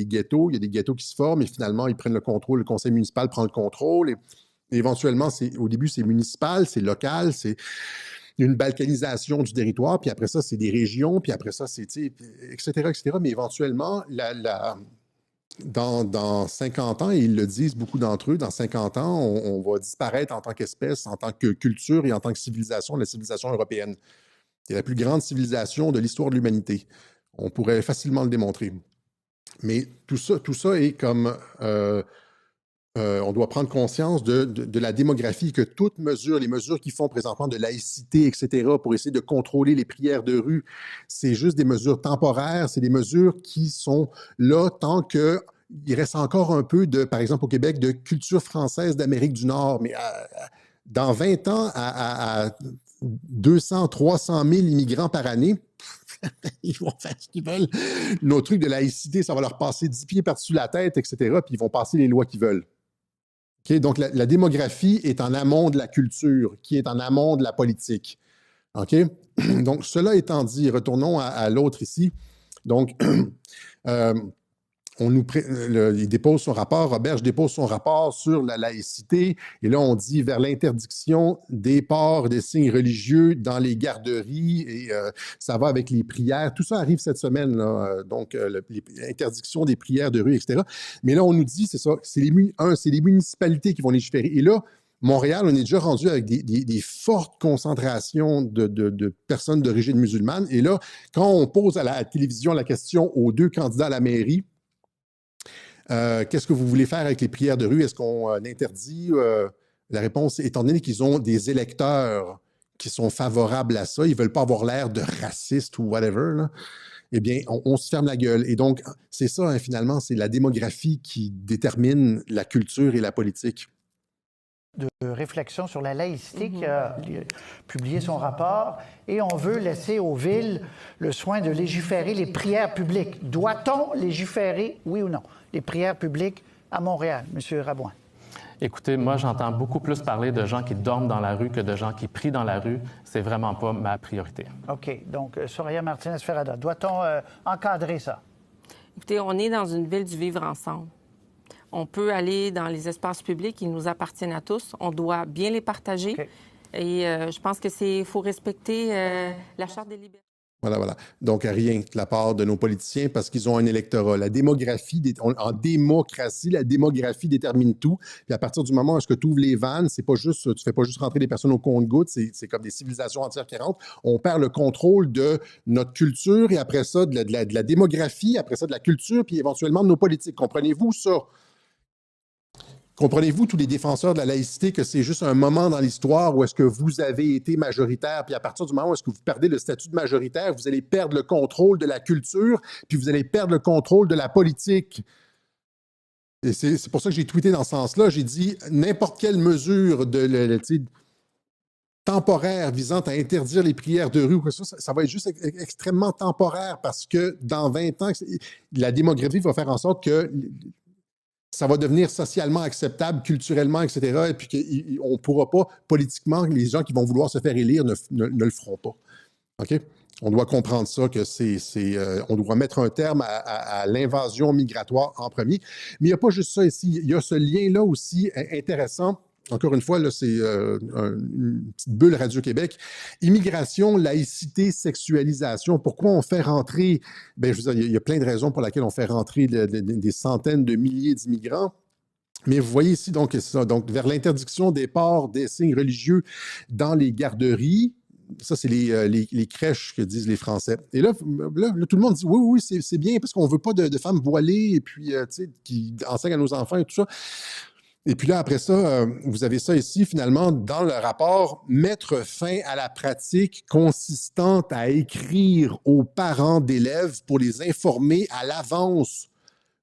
ghettos, il y a des ghettos qui se forment, et finalement, ils prennent le contrôle, le conseil municipal prend le contrôle, et éventuellement, au début, c'est municipal, c'est local, c'est une balkanisation du territoire, puis après ça, c'est des régions, puis après ça, c'est, etc., etc. Mais éventuellement, dans 50 ans, et ils le disent beaucoup d'entre eux, dans 50 ans, on va disparaître en tant qu'espèce, en tant que culture et en tant que civilisation, la civilisation européenne. C'est la plus grande civilisation de l'histoire de l'humanité. On pourrait facilement le démontrer. Mais tout ça est comme... on doit prendre conscience de la démographie, que toutes les mesures qu'ils font présentement de laïcité, etc., pour essayer de contrôler les prières de rue, c'est juste des mesures temporaires, c'est des mesures qui sont là tant qu'il reste encore un peu par exemple au Québec, de culture française d'Amérique du Nord. Mais dans 20 ans, à 200, 300 000 immigrants par année, ils vont faire ce qu'ils veulent. Nos trucs de laïcité, ça va leur passer 10 pieds par-dessus la tête, etc., puis ils vont passer les lois qu'ils veulent. Okay, donc, la démographie est en amont de la culture, qui est en amont de la politique. Okay? Donc, cela étant dit, retournons à l'autre ici. Donc, il dépose son rapport, Roberge dépose son rapport sur la laïcité, et là, on dit vers l'interdiction des ports des signes religieux dans les garderies, et ça va avec les prières. Tout ça arrive cette semaine, là, donc l'interdiction des prières de rue, etc. Mais là, on nous dit, c'est ça, c'est les municipalités qui vont légiférer. Et là, Montréal, on est déjà rendu avec des fortes concentrations de personnes d'origine musulmane. Et là, quand on pose à la télévision la question aux 2 candidats à la mairie, qu'est-ce que vous voulez faire avec les prières de rue? Est-ce qu'on interdit? La réponse, étant donné qu'ils ont des électeurs qui sont favorables à ça, ils ne veulent pas avoir l'air de racistes ou whatever, là, eh bien, on se ferme la gueule. Et donc, c'est ça, hein, finalement, c'est la démographie qui détermine la culture et la politique. De réflexion sur la laïcité qui a publié son rapport, et on veut laisser aux villes le soin de légiférer les prières publiques. Doit-on légiférer, oui ou non, les prières publiques à Montréal, M. Rabouin? Écoutez, moi, j'entends beaucoup plus parler de gens qui dorment dans la rue que de gens qui prient dans la rue. C'est vraiment pas ma priorité. OK. Donc, Soraya Martinez-Ferrada, doit-on encadrer ça? Écoutez, on est dans une ville du vivre ensemble. On peut aller dans les espaces publics, ils nous appartiennent à tous. On doit bien les partager. Okay. Et je pense que faut respecter la Charte des libertés. Voilà. Donc, rien de la part de nos politiciens parce qu'ils ont un électorat. La démographie, en démocratie, la démographie détermine tout. Puis à partir du moment où est-ce que tu ouvres les vannes, tu fais pas juste rentrer des personnes au compte-gouttes, c'est comme des civilisations entières qui rentrent. On perd le contrôle de notre culture et après ça, de la démographie, après ça, de la culture, puis éventuellement de nos politiques. Comprenez-vous ça? Comprenez-vous, tous les défenseurs de la laïcité, que c'est juste un moment dans l'histoire où est-ce que vous avez été majoritaire, puis à partir du moment où est-ce que vous perdez le statut de majoritaire, vous allez perdre le contrôle de la culture, puis vous allez perdre le contrôle de la politique. Et c'est pour ça que j'ai tweeté dans ce sens-là. J'ai dit n'importe quelle mesure temporaire visant à interdire les prières de rue, ça va être juste extrêmement temporaire parce que dans 20 ans, la démographie va faire en sorte que ça va devenir socialement acceptable, culturellement, etc. Et puis qu'on ne pourra pas, politiquement, les gens qui vont vouloir se faire élire ne le feront pas. OK? On doit comprendre ça, que on doit mettre un terme à l'invasion migratoire en premier. Mais il n'y a pas juste ça ici. Il y a ce lien-là aussi intéressant. Encore une fois, là, c'est une petite bulle Radio-Québec. Immigration, laïcité, sexualisation. Pourquoi on fait rentrer... Bien, je veux dire, il y a plein de raisons pour lesquelles on fait rentrer des centaines de milliers d'immigrants. Mais vous voyez ici, donc, ça, donc vers l'interdiction des ports des signes religieux dans les garderies. Ça, c'est les crèches que disent les Français. Et là, tout le monde dit oui, c'est bien parce qu'on ne veut pas de femmes voilées et puis, tu sais, qui enseignent à nos enfants et tout ça. Et puis là, après ça, vous avez ça ici, finalement, dans le rapport, mettre fin à la pratique consistante à écrire aux parents d'élèves pour les informer à l'avance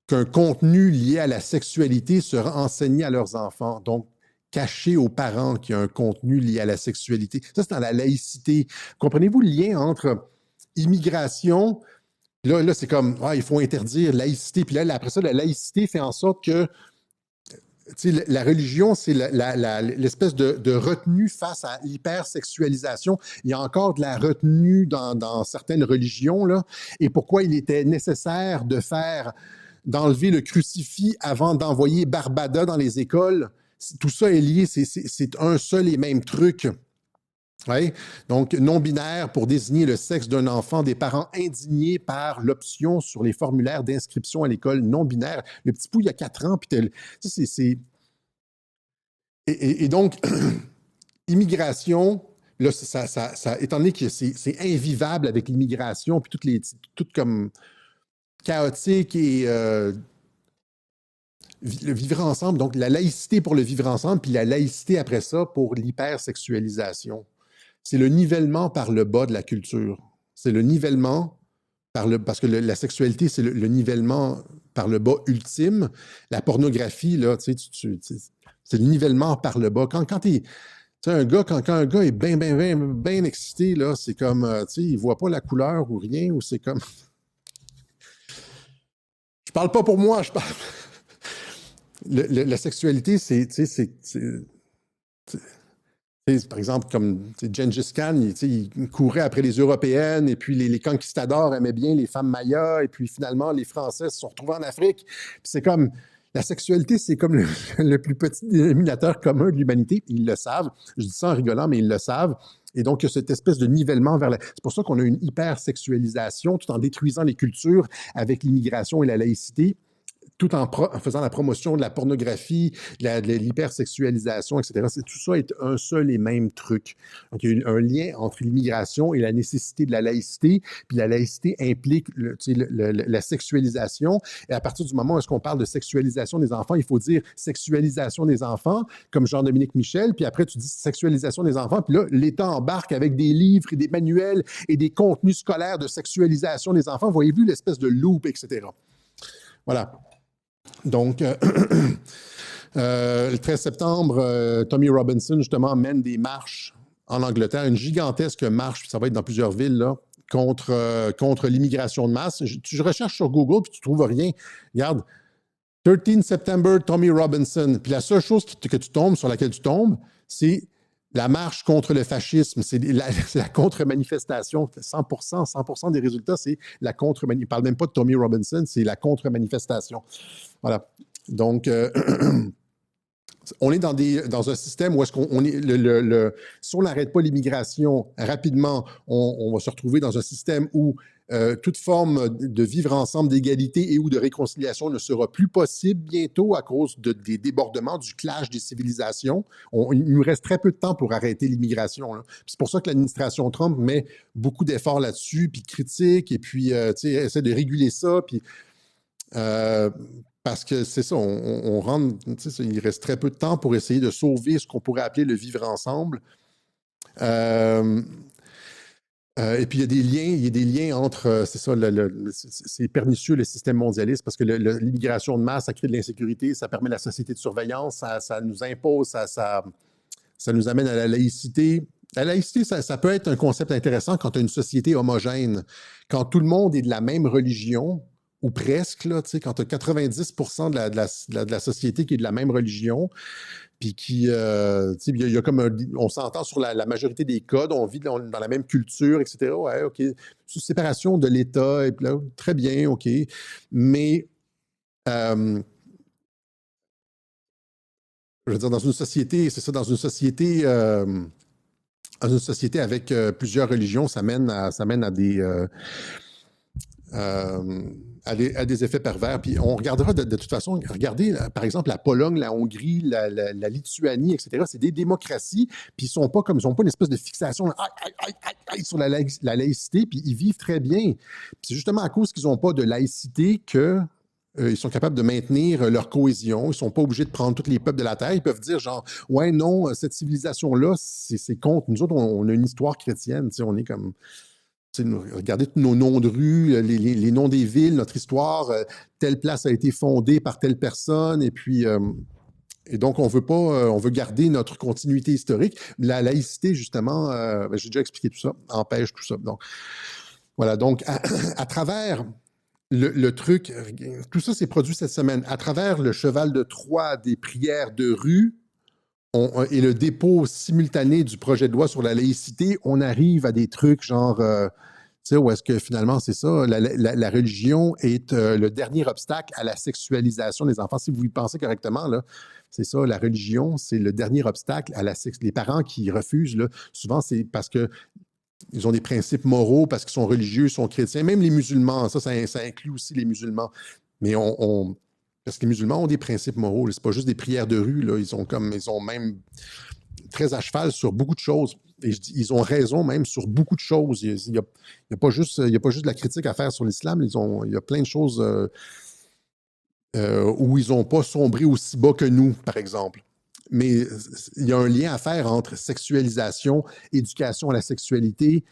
qu'un contenu lié à la sexualité sera enseigné à leurs enfants. Donc, cacher aux parents qu'il y a un contenu lié à la sexualité. Ça, c'est dans la laïcité. Comprenez-vous le lien entre immigration? Là c'est comme, il faut interdire laïcité. Puis là, après ça, la laïcité fait en sorte que la religion, c'est l'espèce de retenue face à l'hypersexualisation. Il y a encore de la retenue dans certaines religions, là. Et pourquoi il était nécessaire d'enlever le crucifix avant d'envoyer Barbada dans les écoles? Tout ça est lié, c'est un seul et même truc. Ouais. Donc, non-binaire pour désigner le sexe d'un enfant des parents indignés par l'option sur les formulaires d'inscription à l'école non-binaire. Le petit pou, il y a 4 ans, puis et donc, immigration, là, étant donné que c'est invivable avec l'immigration, puis tout comme chaotique et le vivre ensemble, donc la laïcité pour le vivre ensemble, puis la laïcité après ça pour l'hypersexualisation. C'est le nivellement par le bas de la culture. C'est le nivellement parce que la sexualité, c'est le nivellement par le bas ultime. La pornographie, là, c'est le nivellement par le bas. Quand un gars est bien excité, là, c'est comme, il voit pas la couleur ou rien, ou c'est comme... Je parle pas pour moi, je parle... La sexualité, c'est par exemple, comme Gengis Khan, il courait après les Européennes, et puis les conquistadors aimaient bien les femmes mayas, et puis finalement, les Français se sont retrouvés en Afrique. Puis c'est comme, la sexualité, c'est comme le plus petit dénominateur commun de l'humanité. Ils le savent. Je dis ça en rigolant, mais ils le savent. Et donc, il y a cette espèce de nivellement vers C'est pour ça qu'on a une hypersexualisation, tout en détruisant les cultures avec l'immigration et la laïcité, tout en faisant la promotion de la pornographie, de l'hypersexualisation, etc. Tout ça est un seul et même truc. Donc, il y a un lien entre l'immigration et la nécessité de la laïcité, puis la laïcité implique la sexualisation. Et à partir du moment où est-ce qu'on parle de sexualisation des enfants, il faut dire sexualisation des enfants, comme Jean-Dominique Michel, puis après tu dis sexualisation des enfants, puis là, l'État embarque avec des livres et des manuels et des contenus scolaires de sexualisation des enfants. Voyez-vous l'espèce de loop, etc. Voilà. Donc, le 13 septembre, Tommy Robinson, justement, mène des marches en Angleterre, une gigantesque marche, ça va être dans plusieurs villes, là, contre l'immigration de masse. Je recherche sur Google, puis tu ne trouves rien. Regarde, 13 September, Tommy Robinson. Puis la seule chose sur laquelle tu tombes, c'est la marche contre le fascisme, c'est la contre-manifestation. 100% des résultats, c'est la contre-manifestation. Il ne parle même pas de Tommy Robinson, c'est la contre-manifestation. Voilà. Donc, on est dans un système où est-ce qu'on est si on n'arrête pas l'immigration rapidement, on va se retrouver dans un système où toute forme de vivre ensemble, d'égalité et ou de réconciliation ne sera plus possible bientôt à cause des débordements, du clash des civilisations. Il nous reste très peu de temps pour arrêter l'immigration. C'est pour ça que l'administration Trump met beaucoup d'efforts là-dessus, puis critique, et puis essaie de réguler ça, puis parce que c'est ça, on rentre, il reste très peu de temps pour essayer de sauver ce qu'on pourrait appeler le vivre ensemble. Et puis, il y a des liens entre, c'est ça, c'est pernicieux le système mondialiste parce que l'immigration de masse, ça crée de l'insécurité, ça permet la société de surveillance, ça nous impose, ça nous amène à la laïcité. La laïcité, ça peut être un concept intéressant quand tu as une société homogène, quand tout le monde est de la même religion, ou presque, là, quand tu as 90% de la société qui est de la même religion, puis qui, il y a comme on s'entend sur la majorité des codes, on vit dans la même culture, etc. Ouais, OK. Sous séparation de l'État, et puis là, très bien, OK. Mais, je veux dire, dans une société, c'est ça, dans une société avec plusieurs religions, ça mène à des effets pervers. Puis on regardera de toute façon, regardez, par exemple, la Pologne, la Hongrie, la Lituanie, etc. C'est des démocraties, puis ils n'ont pas une espèce de fixation sur la laïcité, puis ils vivent très bien. Puis c'est justement à cause qu'ils n'ont pas de laïcité que ils sont capables de maintenir leur cohésion. Ils ne sont pas obligés de prendre tous les peuples de la Terre. Ils peuvent dire genre, ouais, non, cette civilisation-là, c'est contre. Nous autres, on a une histoire chrétienne, on est comme... Regardez tous nos noms de rues, les noms des villes, notre histoire, telle place a été fondée par telle personne, et puis et donc on veut garder notre continuité historique. La laïcité, justement, j'ai déjà expliqué tout ça, empêche tout ça. Donc voilà, donc à travers le truc, tout ça s'est produit cette semaine, à travers le cheval de Troie des prières de rue, et le dépôt simultané du projet de loi sur la laïcité, on arrive à des trucs genre, où est-ce que finalement, c'est ça, la religion est le dernier obstacle à la sexualisation des enfants. Si vous y pensez correctement, là, c'est ça, la religion, c'est le dernier obstacle à la sexualisation. Les parents qui refusent, là, souvent, c'est parce que ils ont des principes moraux, parce qu'ils sont religieux, ils sont chrétiens. Même les musulmans, ça inclut aussi les musulmans. Mais parce que les musulmans ont des principes moraux. C'est pas juste des prières de rue. Là. Ils ont même très à cheval sur beaucoup de choses. Et ils ont raison même sur beaucoup de choses. Il n'y a pas juste de la critique à faire sur l'islam. Il y a plein de choses où ils n'ont pas sombré aussi bas que nous, par exemple. Mais il y a un lien à faire entre sexualisation, éducation à la sexualité.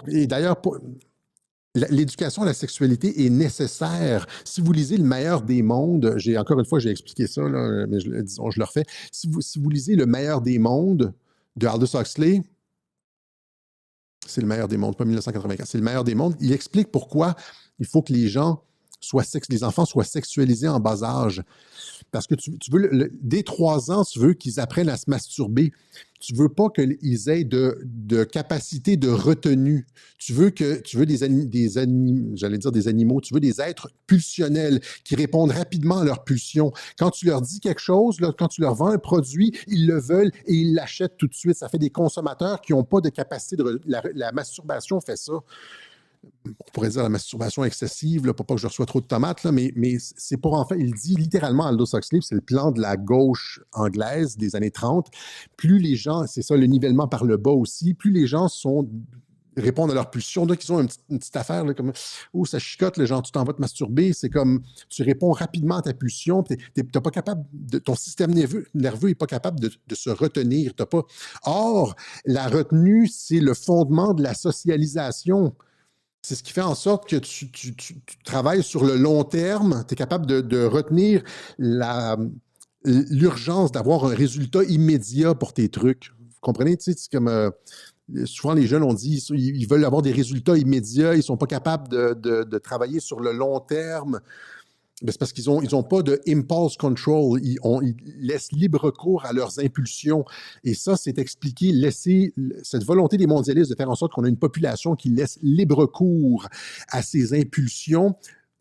Et d'ailleurs, l'éducation à la sexualité est nécessaire. Si vous lisez Le meilleur des mondes, encore une fois, j'ai expliqué ça, là, mais je le refais. Si vous lisez Le meilleur des mondes de Aldous Huxley, c'est Le meilleur des mondes, pas 1984, c'est Le meilleur des mondes, il explique pourquoi il faut que les enfants soient sexualisés en bas âge. Parce que tu veux, dès 3 ans, tu veux qu'ils apprennent à se masturber. Tu veux pas qu'ils aient de capacité de retenue. Tu veux des animaux, tu veux des êtres pulsionnels qui répondent rapidement à leurs pulsions. Quand tu leur dis quelque chose, là, quand tu leur vends un produit, ils le veulent et ils l'achètent tout de suite. Ça fait des consommateurs qui n'ont pas de capacité de... La masturbation fait ça. On pourrait dire la masturbation excessive, là, pour pas que je reçois trop de tomates, là, mais c'est pour en fait, il dit littéralement Aldous Huxley, c'est le plan de la gauche anglaise des années 30. Plus les gens, c'est ça, le nivellement par le bas aussi, plus les gens répondent à leur pulsion. Donc, ils ont une petite affaire, là, comme « Oh, ça chicote, le genre, tu t'en vas te masturber. » C'est comme, tu réponds rapidement à ta pulsion. T'es pas capable ton système nerveux n'est pas capable de se retenir. Or, la retenue, c'est le fondement de la socialisation. C'est ce qui fait en sorte que tu travailles sur le long terme. Tu es capable de retenir l'urgence d'avoir un résultat immédiat pour tes trucs. Vous comprenez? Tu sais, c'est comme... souvent, les jeunes, on dit, ils veulent avoir des résultats immédiats. Ils ne sont pas capables de travailler sur le long terme. Mais c'est parce qu'ils ont pas de impulse control. Ils laissent libre cours à leurs impulsions. Et ça, c'est expliqué, laisser cette volonté des mondialistes de faire en sorte qu'on a une population qui laisse libre cours à ses impulsions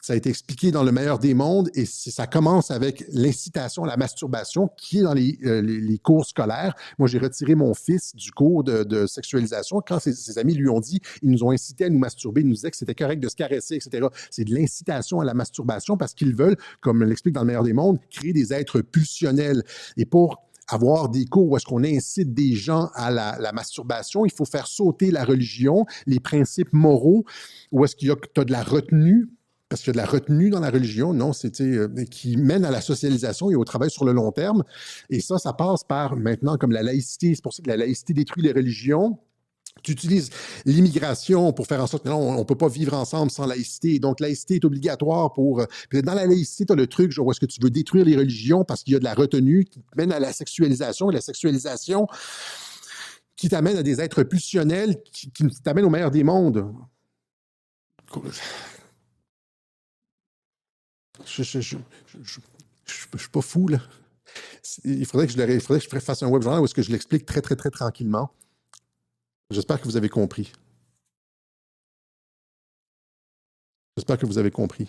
Ça a été expliqué dans Le meilleur des mondes et ça commence avec l'incitation à la masturbation qui est dans les cours scolaires. Moi, j'ai retiré mon fils du cours de sexualisation quand ses amis lui ont dit, ils nous ont incité à nous masturber, ils nous disaient que c'était correct de se caresser, etc. C'est de l'incitation à la masturbation parce qu'ils veulent, comme l'explique dans Le meilleur des mondes, créer des êtres pulsionnels. Et pour avoir des cours où est-ce qu'on incite des gens à la masturbation, il faut faire sauter la religion, les principes moraux, où est-ce qu'il y a de la retenue, parce qu'il y a de la retenue dans la religion, non, qui mène à la socialisation et au travail sur le long terme. Et ça passe par, maintenant, comme la laïcité. C'est pour ça que la laïcité détruit les religions. Tu utilises l'immigration pour faire en sorte que non, on ne peut pas vivre ensemble sans laïcité. Donc, laïcité est obligatoire pour... Dans la laïcité, tu as le truc, genre, où est-ce que tu veux détruire les religions parce qu'il y a de la retenue qui mène à la sexualisation. Et la sexualisation qui t'amène à des êtres pulsionnels, qui t'amène au meilleur des Je suis pas fou, là. Il faudrait que je fasse un web journal où est-ce que je l'explique très, très, très tranquillement. J'espère que vous avez compris. J'espère que vous avez compris.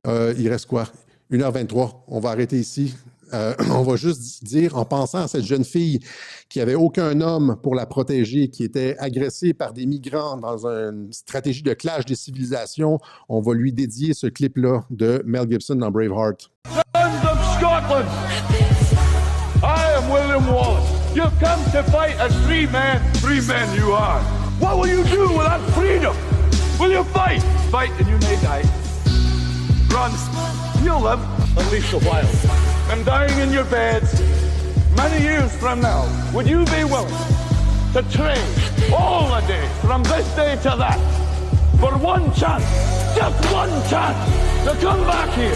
Il reste quoi? 1h23. On va arrêter ici. On va juste dire, en pensant à cette jeune fille qui n'avait aucun homme pour la protéger, qui était agressée par des migrants dans une stratégie de clash des civilisations, on va lui dédier ce clip-là de Mel Gibson dans Braveheart. Sons of Scotland, I am William Wallace. You've come to fight as free men. Free men you are. What will you do without freedom? Will you fight? Fight and you may die. Run. You'll live. Unleash the wild. And dying in your beds, many years from now, would you be willing to trade all the days from this day to that for one chance, just one chance, to come back here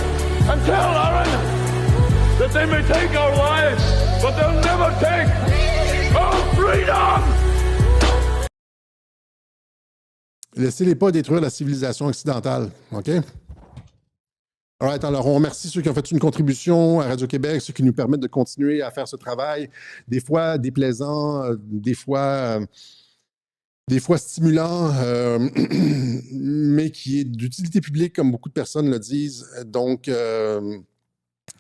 and tell our enemies that they may take our lives, but they'll never take our freedom! Laissez-les pas détruire la civilisation occidentale, OK? All right, alors on remercie ceux qui ont fait une contribution à Radio-Québec, ceux qui nous permettent de continuer à faire ce travail, des fois déplaisant, des fois stimulant, mais qui est d'utilité publique, comme beaucoup de personnes le disent. Donc,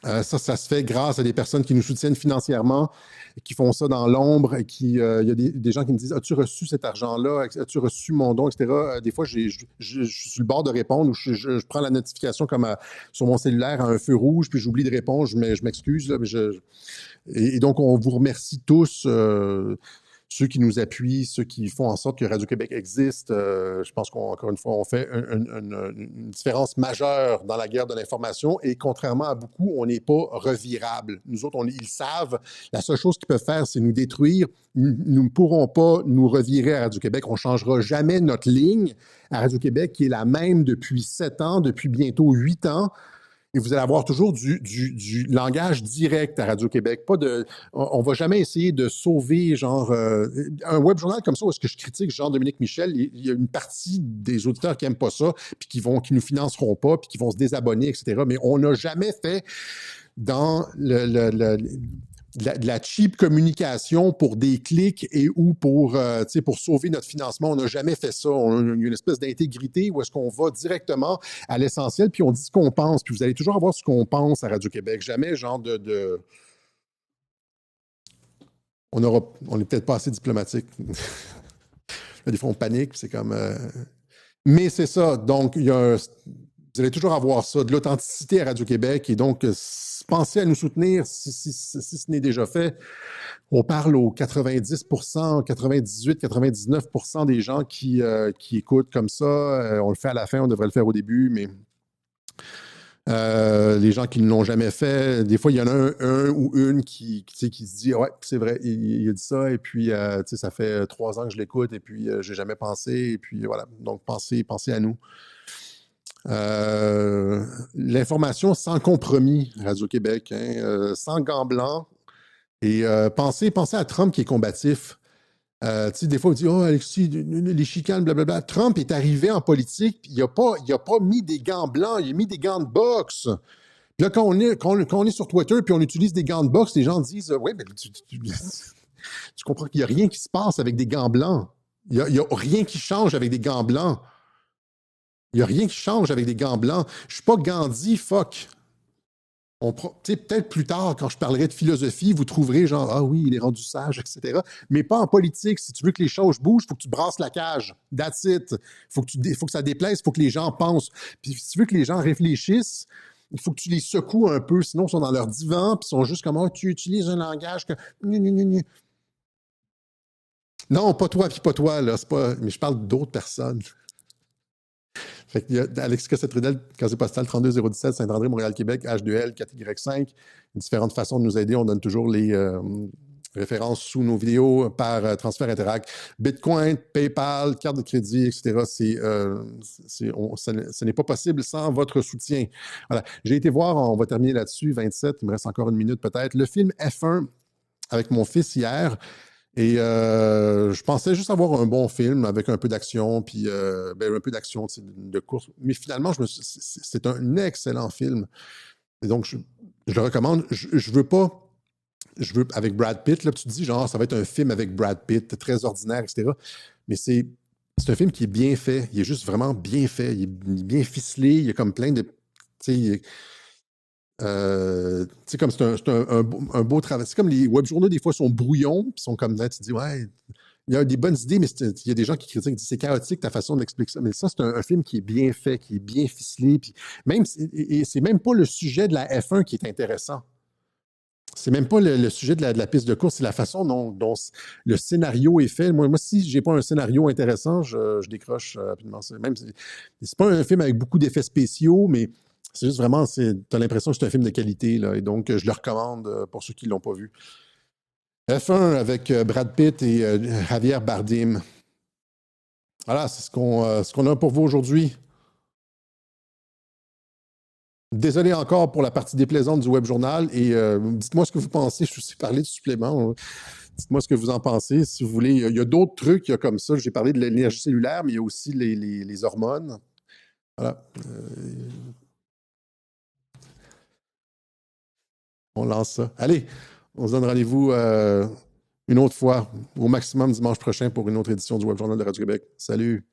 ça se fait grâce à des personnes qui nous soutiennent financièrement, qui font ça dans l'ombre, et il y a des gens qui me disent « As-tu reçu cet argent-là? As-tu reçu mon don? » etc. Des fois, je suis sur le bord de répondre ou je prends la notification comme sur mon cellulaire à un feu rouge, puis j'oublie de répondre, je m'excuse. Là, et donc, on vous remercie tous, ceux qui nous appuient, ceux qui font en sorte que Radio-Québec existe. Je pense qu'encore une fois, on fait une différence majeure dans la guerre de l'information et contrairement à beaucoup, on n'est pas revirable. Nous autres, ils savent, la seule chose qu'ils peuvent faire, c'est nous détruire. Nous ne pourrons pas nous revirer à Radio-Québec. On ne changera jamais notre ligne à Radio-Québec qui est la même depuis 7 ans, depuis bientôt 8 ans. Et vous allez avoir toujours du langage direct à Radio-Québec. On va jamais essayer de sauver, genre, un web journal comme ça où est-ce que je critique Jean-Dominique Michel. Il y a une partie des auditeurs qui n'aiment pas ça, puis qui nous financeront pas, puis qui vont se désabonner, etc. Mais on n'a jamais fait dans de la cheap communication pour des clics et ou pour sauver notre financement. On n'a jamais fait ça. On a une espèce d'intégrité où est-ce qu'on va directement à l'essentiel, puis on dit ce qu'on pense. Puis vous allez toujours avoir ce qu'on pense à Radio-Québec. Jamais genre on n'est peut-être pas assez diplomatique. Des fois, on panique, puis c'est comme... Mais c'est ça. Donc, vous allez toujours avoir ça, de l'authenticité à Radio-Québec. Et donc, pensez à nous soutenir si ce n'est déjà fait. On parle aux 90%, 98%, 99% des gens qui écoutent comme ça. On le fait à la fin, on devrait le faire au début, mais les gens qui ne l'ont jamais fait, des fois, il y en a un ou une qui se dit « Ouais, c'est vrai, il a dit ça, et puis ça fait 3 ans que je l'écoute, et puis je n'ai jamais pensé, et puis voilà. » Donc, pensez à nous. L'information sans compromis, Radio-Québec, sans gants blancs. Et pensez à Trump qui est combatif. Des fois, on dit « Oh, Alexis, les chicanes, blablabla. » Trump est arrivé en politique, puis il n'a pas mis des gants blancs, il a mis des gants de boxe. Puis là, quand on est sur Twitter, puis on utilise des gants de boxe, les gens disent « Ouais, mais tu comprends qu'il n'y a rien qui se passe avec des gants blancs. Il n'y a rien qui change avec des gants blancs. » Il n'y a rien qui change avec des gants blancs. Je ne suis pas Gandhi, fuck. Peut-être plus tard, quand je parlerai de philosophie, vous trouverez genre, ah oui, il est rendu sage, etc. Mais pas en politique. Si tu veux que les choses bougent, il faut que tu brasses la cage. That's it. Il faut que ça déplaise, il faut que les gens pensent. Puis si tu veux que les gens réfléchissent, il faut que tu les secoues un peu, sinon ils sont dans leur divan, puis ils sont juste comme, oh, tu utilises un langage que... Non, pas toi, puis pas toi, là. Pas... Mais je parle d'autres personnes. Fait qu'il y a Alexis Cossette-Trudel, casier postal 32017, Saint-André, Montréal-Québec, H2L, 4Y5. Différentes façons de nous aider. On donne toujours les références sous nos vidéos par transfert Interact. Bitcoin, PayPal, carte de crédit, etc. Ce n'est pas possible sans votre soutien. Voilà. J'ai été voir, on va terminer là-dessus, 27, il me reste encore une minute peut-être, le film F1 avec mon fils hier. Et je pensais juste avoir un bon film avec un peu d'action, puis un peu d'action de course. Mais finalement, c'est un excellent film. Et donc, je le recommande. Je veux avec Brad Pitt, là, tu te dis, genre, ça va être un film avec Brad Pitt, très ordinaire, etc. Mais c'est un film qui est bien fait. Il est juste vraiment bien fait. Il est bien ficelé. Il y a comme plein de... comme c'est un beau travail. C'est comme les web journaux, des fois, sont brouillons, puis sont comme là, tu dis, ouais, il y a des bonnes idées, mais il y a des gens qui critiquent, c'est chaotique ta façon d'expliquer ça. Mais ça, c'est un film qui est bien fait, qui est bien ficelé, puis même, et c'est même pas le sujet de la F1 qui est intéressant. C'est même pas le sujet de la piste de course, c'est la façon dont le scénario est fait. Moi, si j'ai pas un scénario intéressant, je décroche rapidement. C'est pas un film avec beaucoup d'effets spéciaux, mais c'est juste vraiment, tu as l'impression que c'est un film de qualité, là, et donc je le recommande pour ceux qui ne l'ont pas vu. F1 avec Brad Pitt et Javier Bardem. Voilà, c'est ce qu'on a pour vous aujourd'hui. Désolé encore pour la partie déplaisante du web journal et dites-moi ce que vous pensez. Je vous ai parlé du supplément. Dites-moi ce que vous en pensez. Si vous voulez, il y a d'autres trucs comme ça. J'ai parlé de l'énergie cellulaire, mais il y a aussi les hormones. Voilà. On lance ça. Allez, on se donne rendez-vous une autre fois, au maximum dimanche prochain pour une autre édition du Web Journal de Radio-Québec. Salut!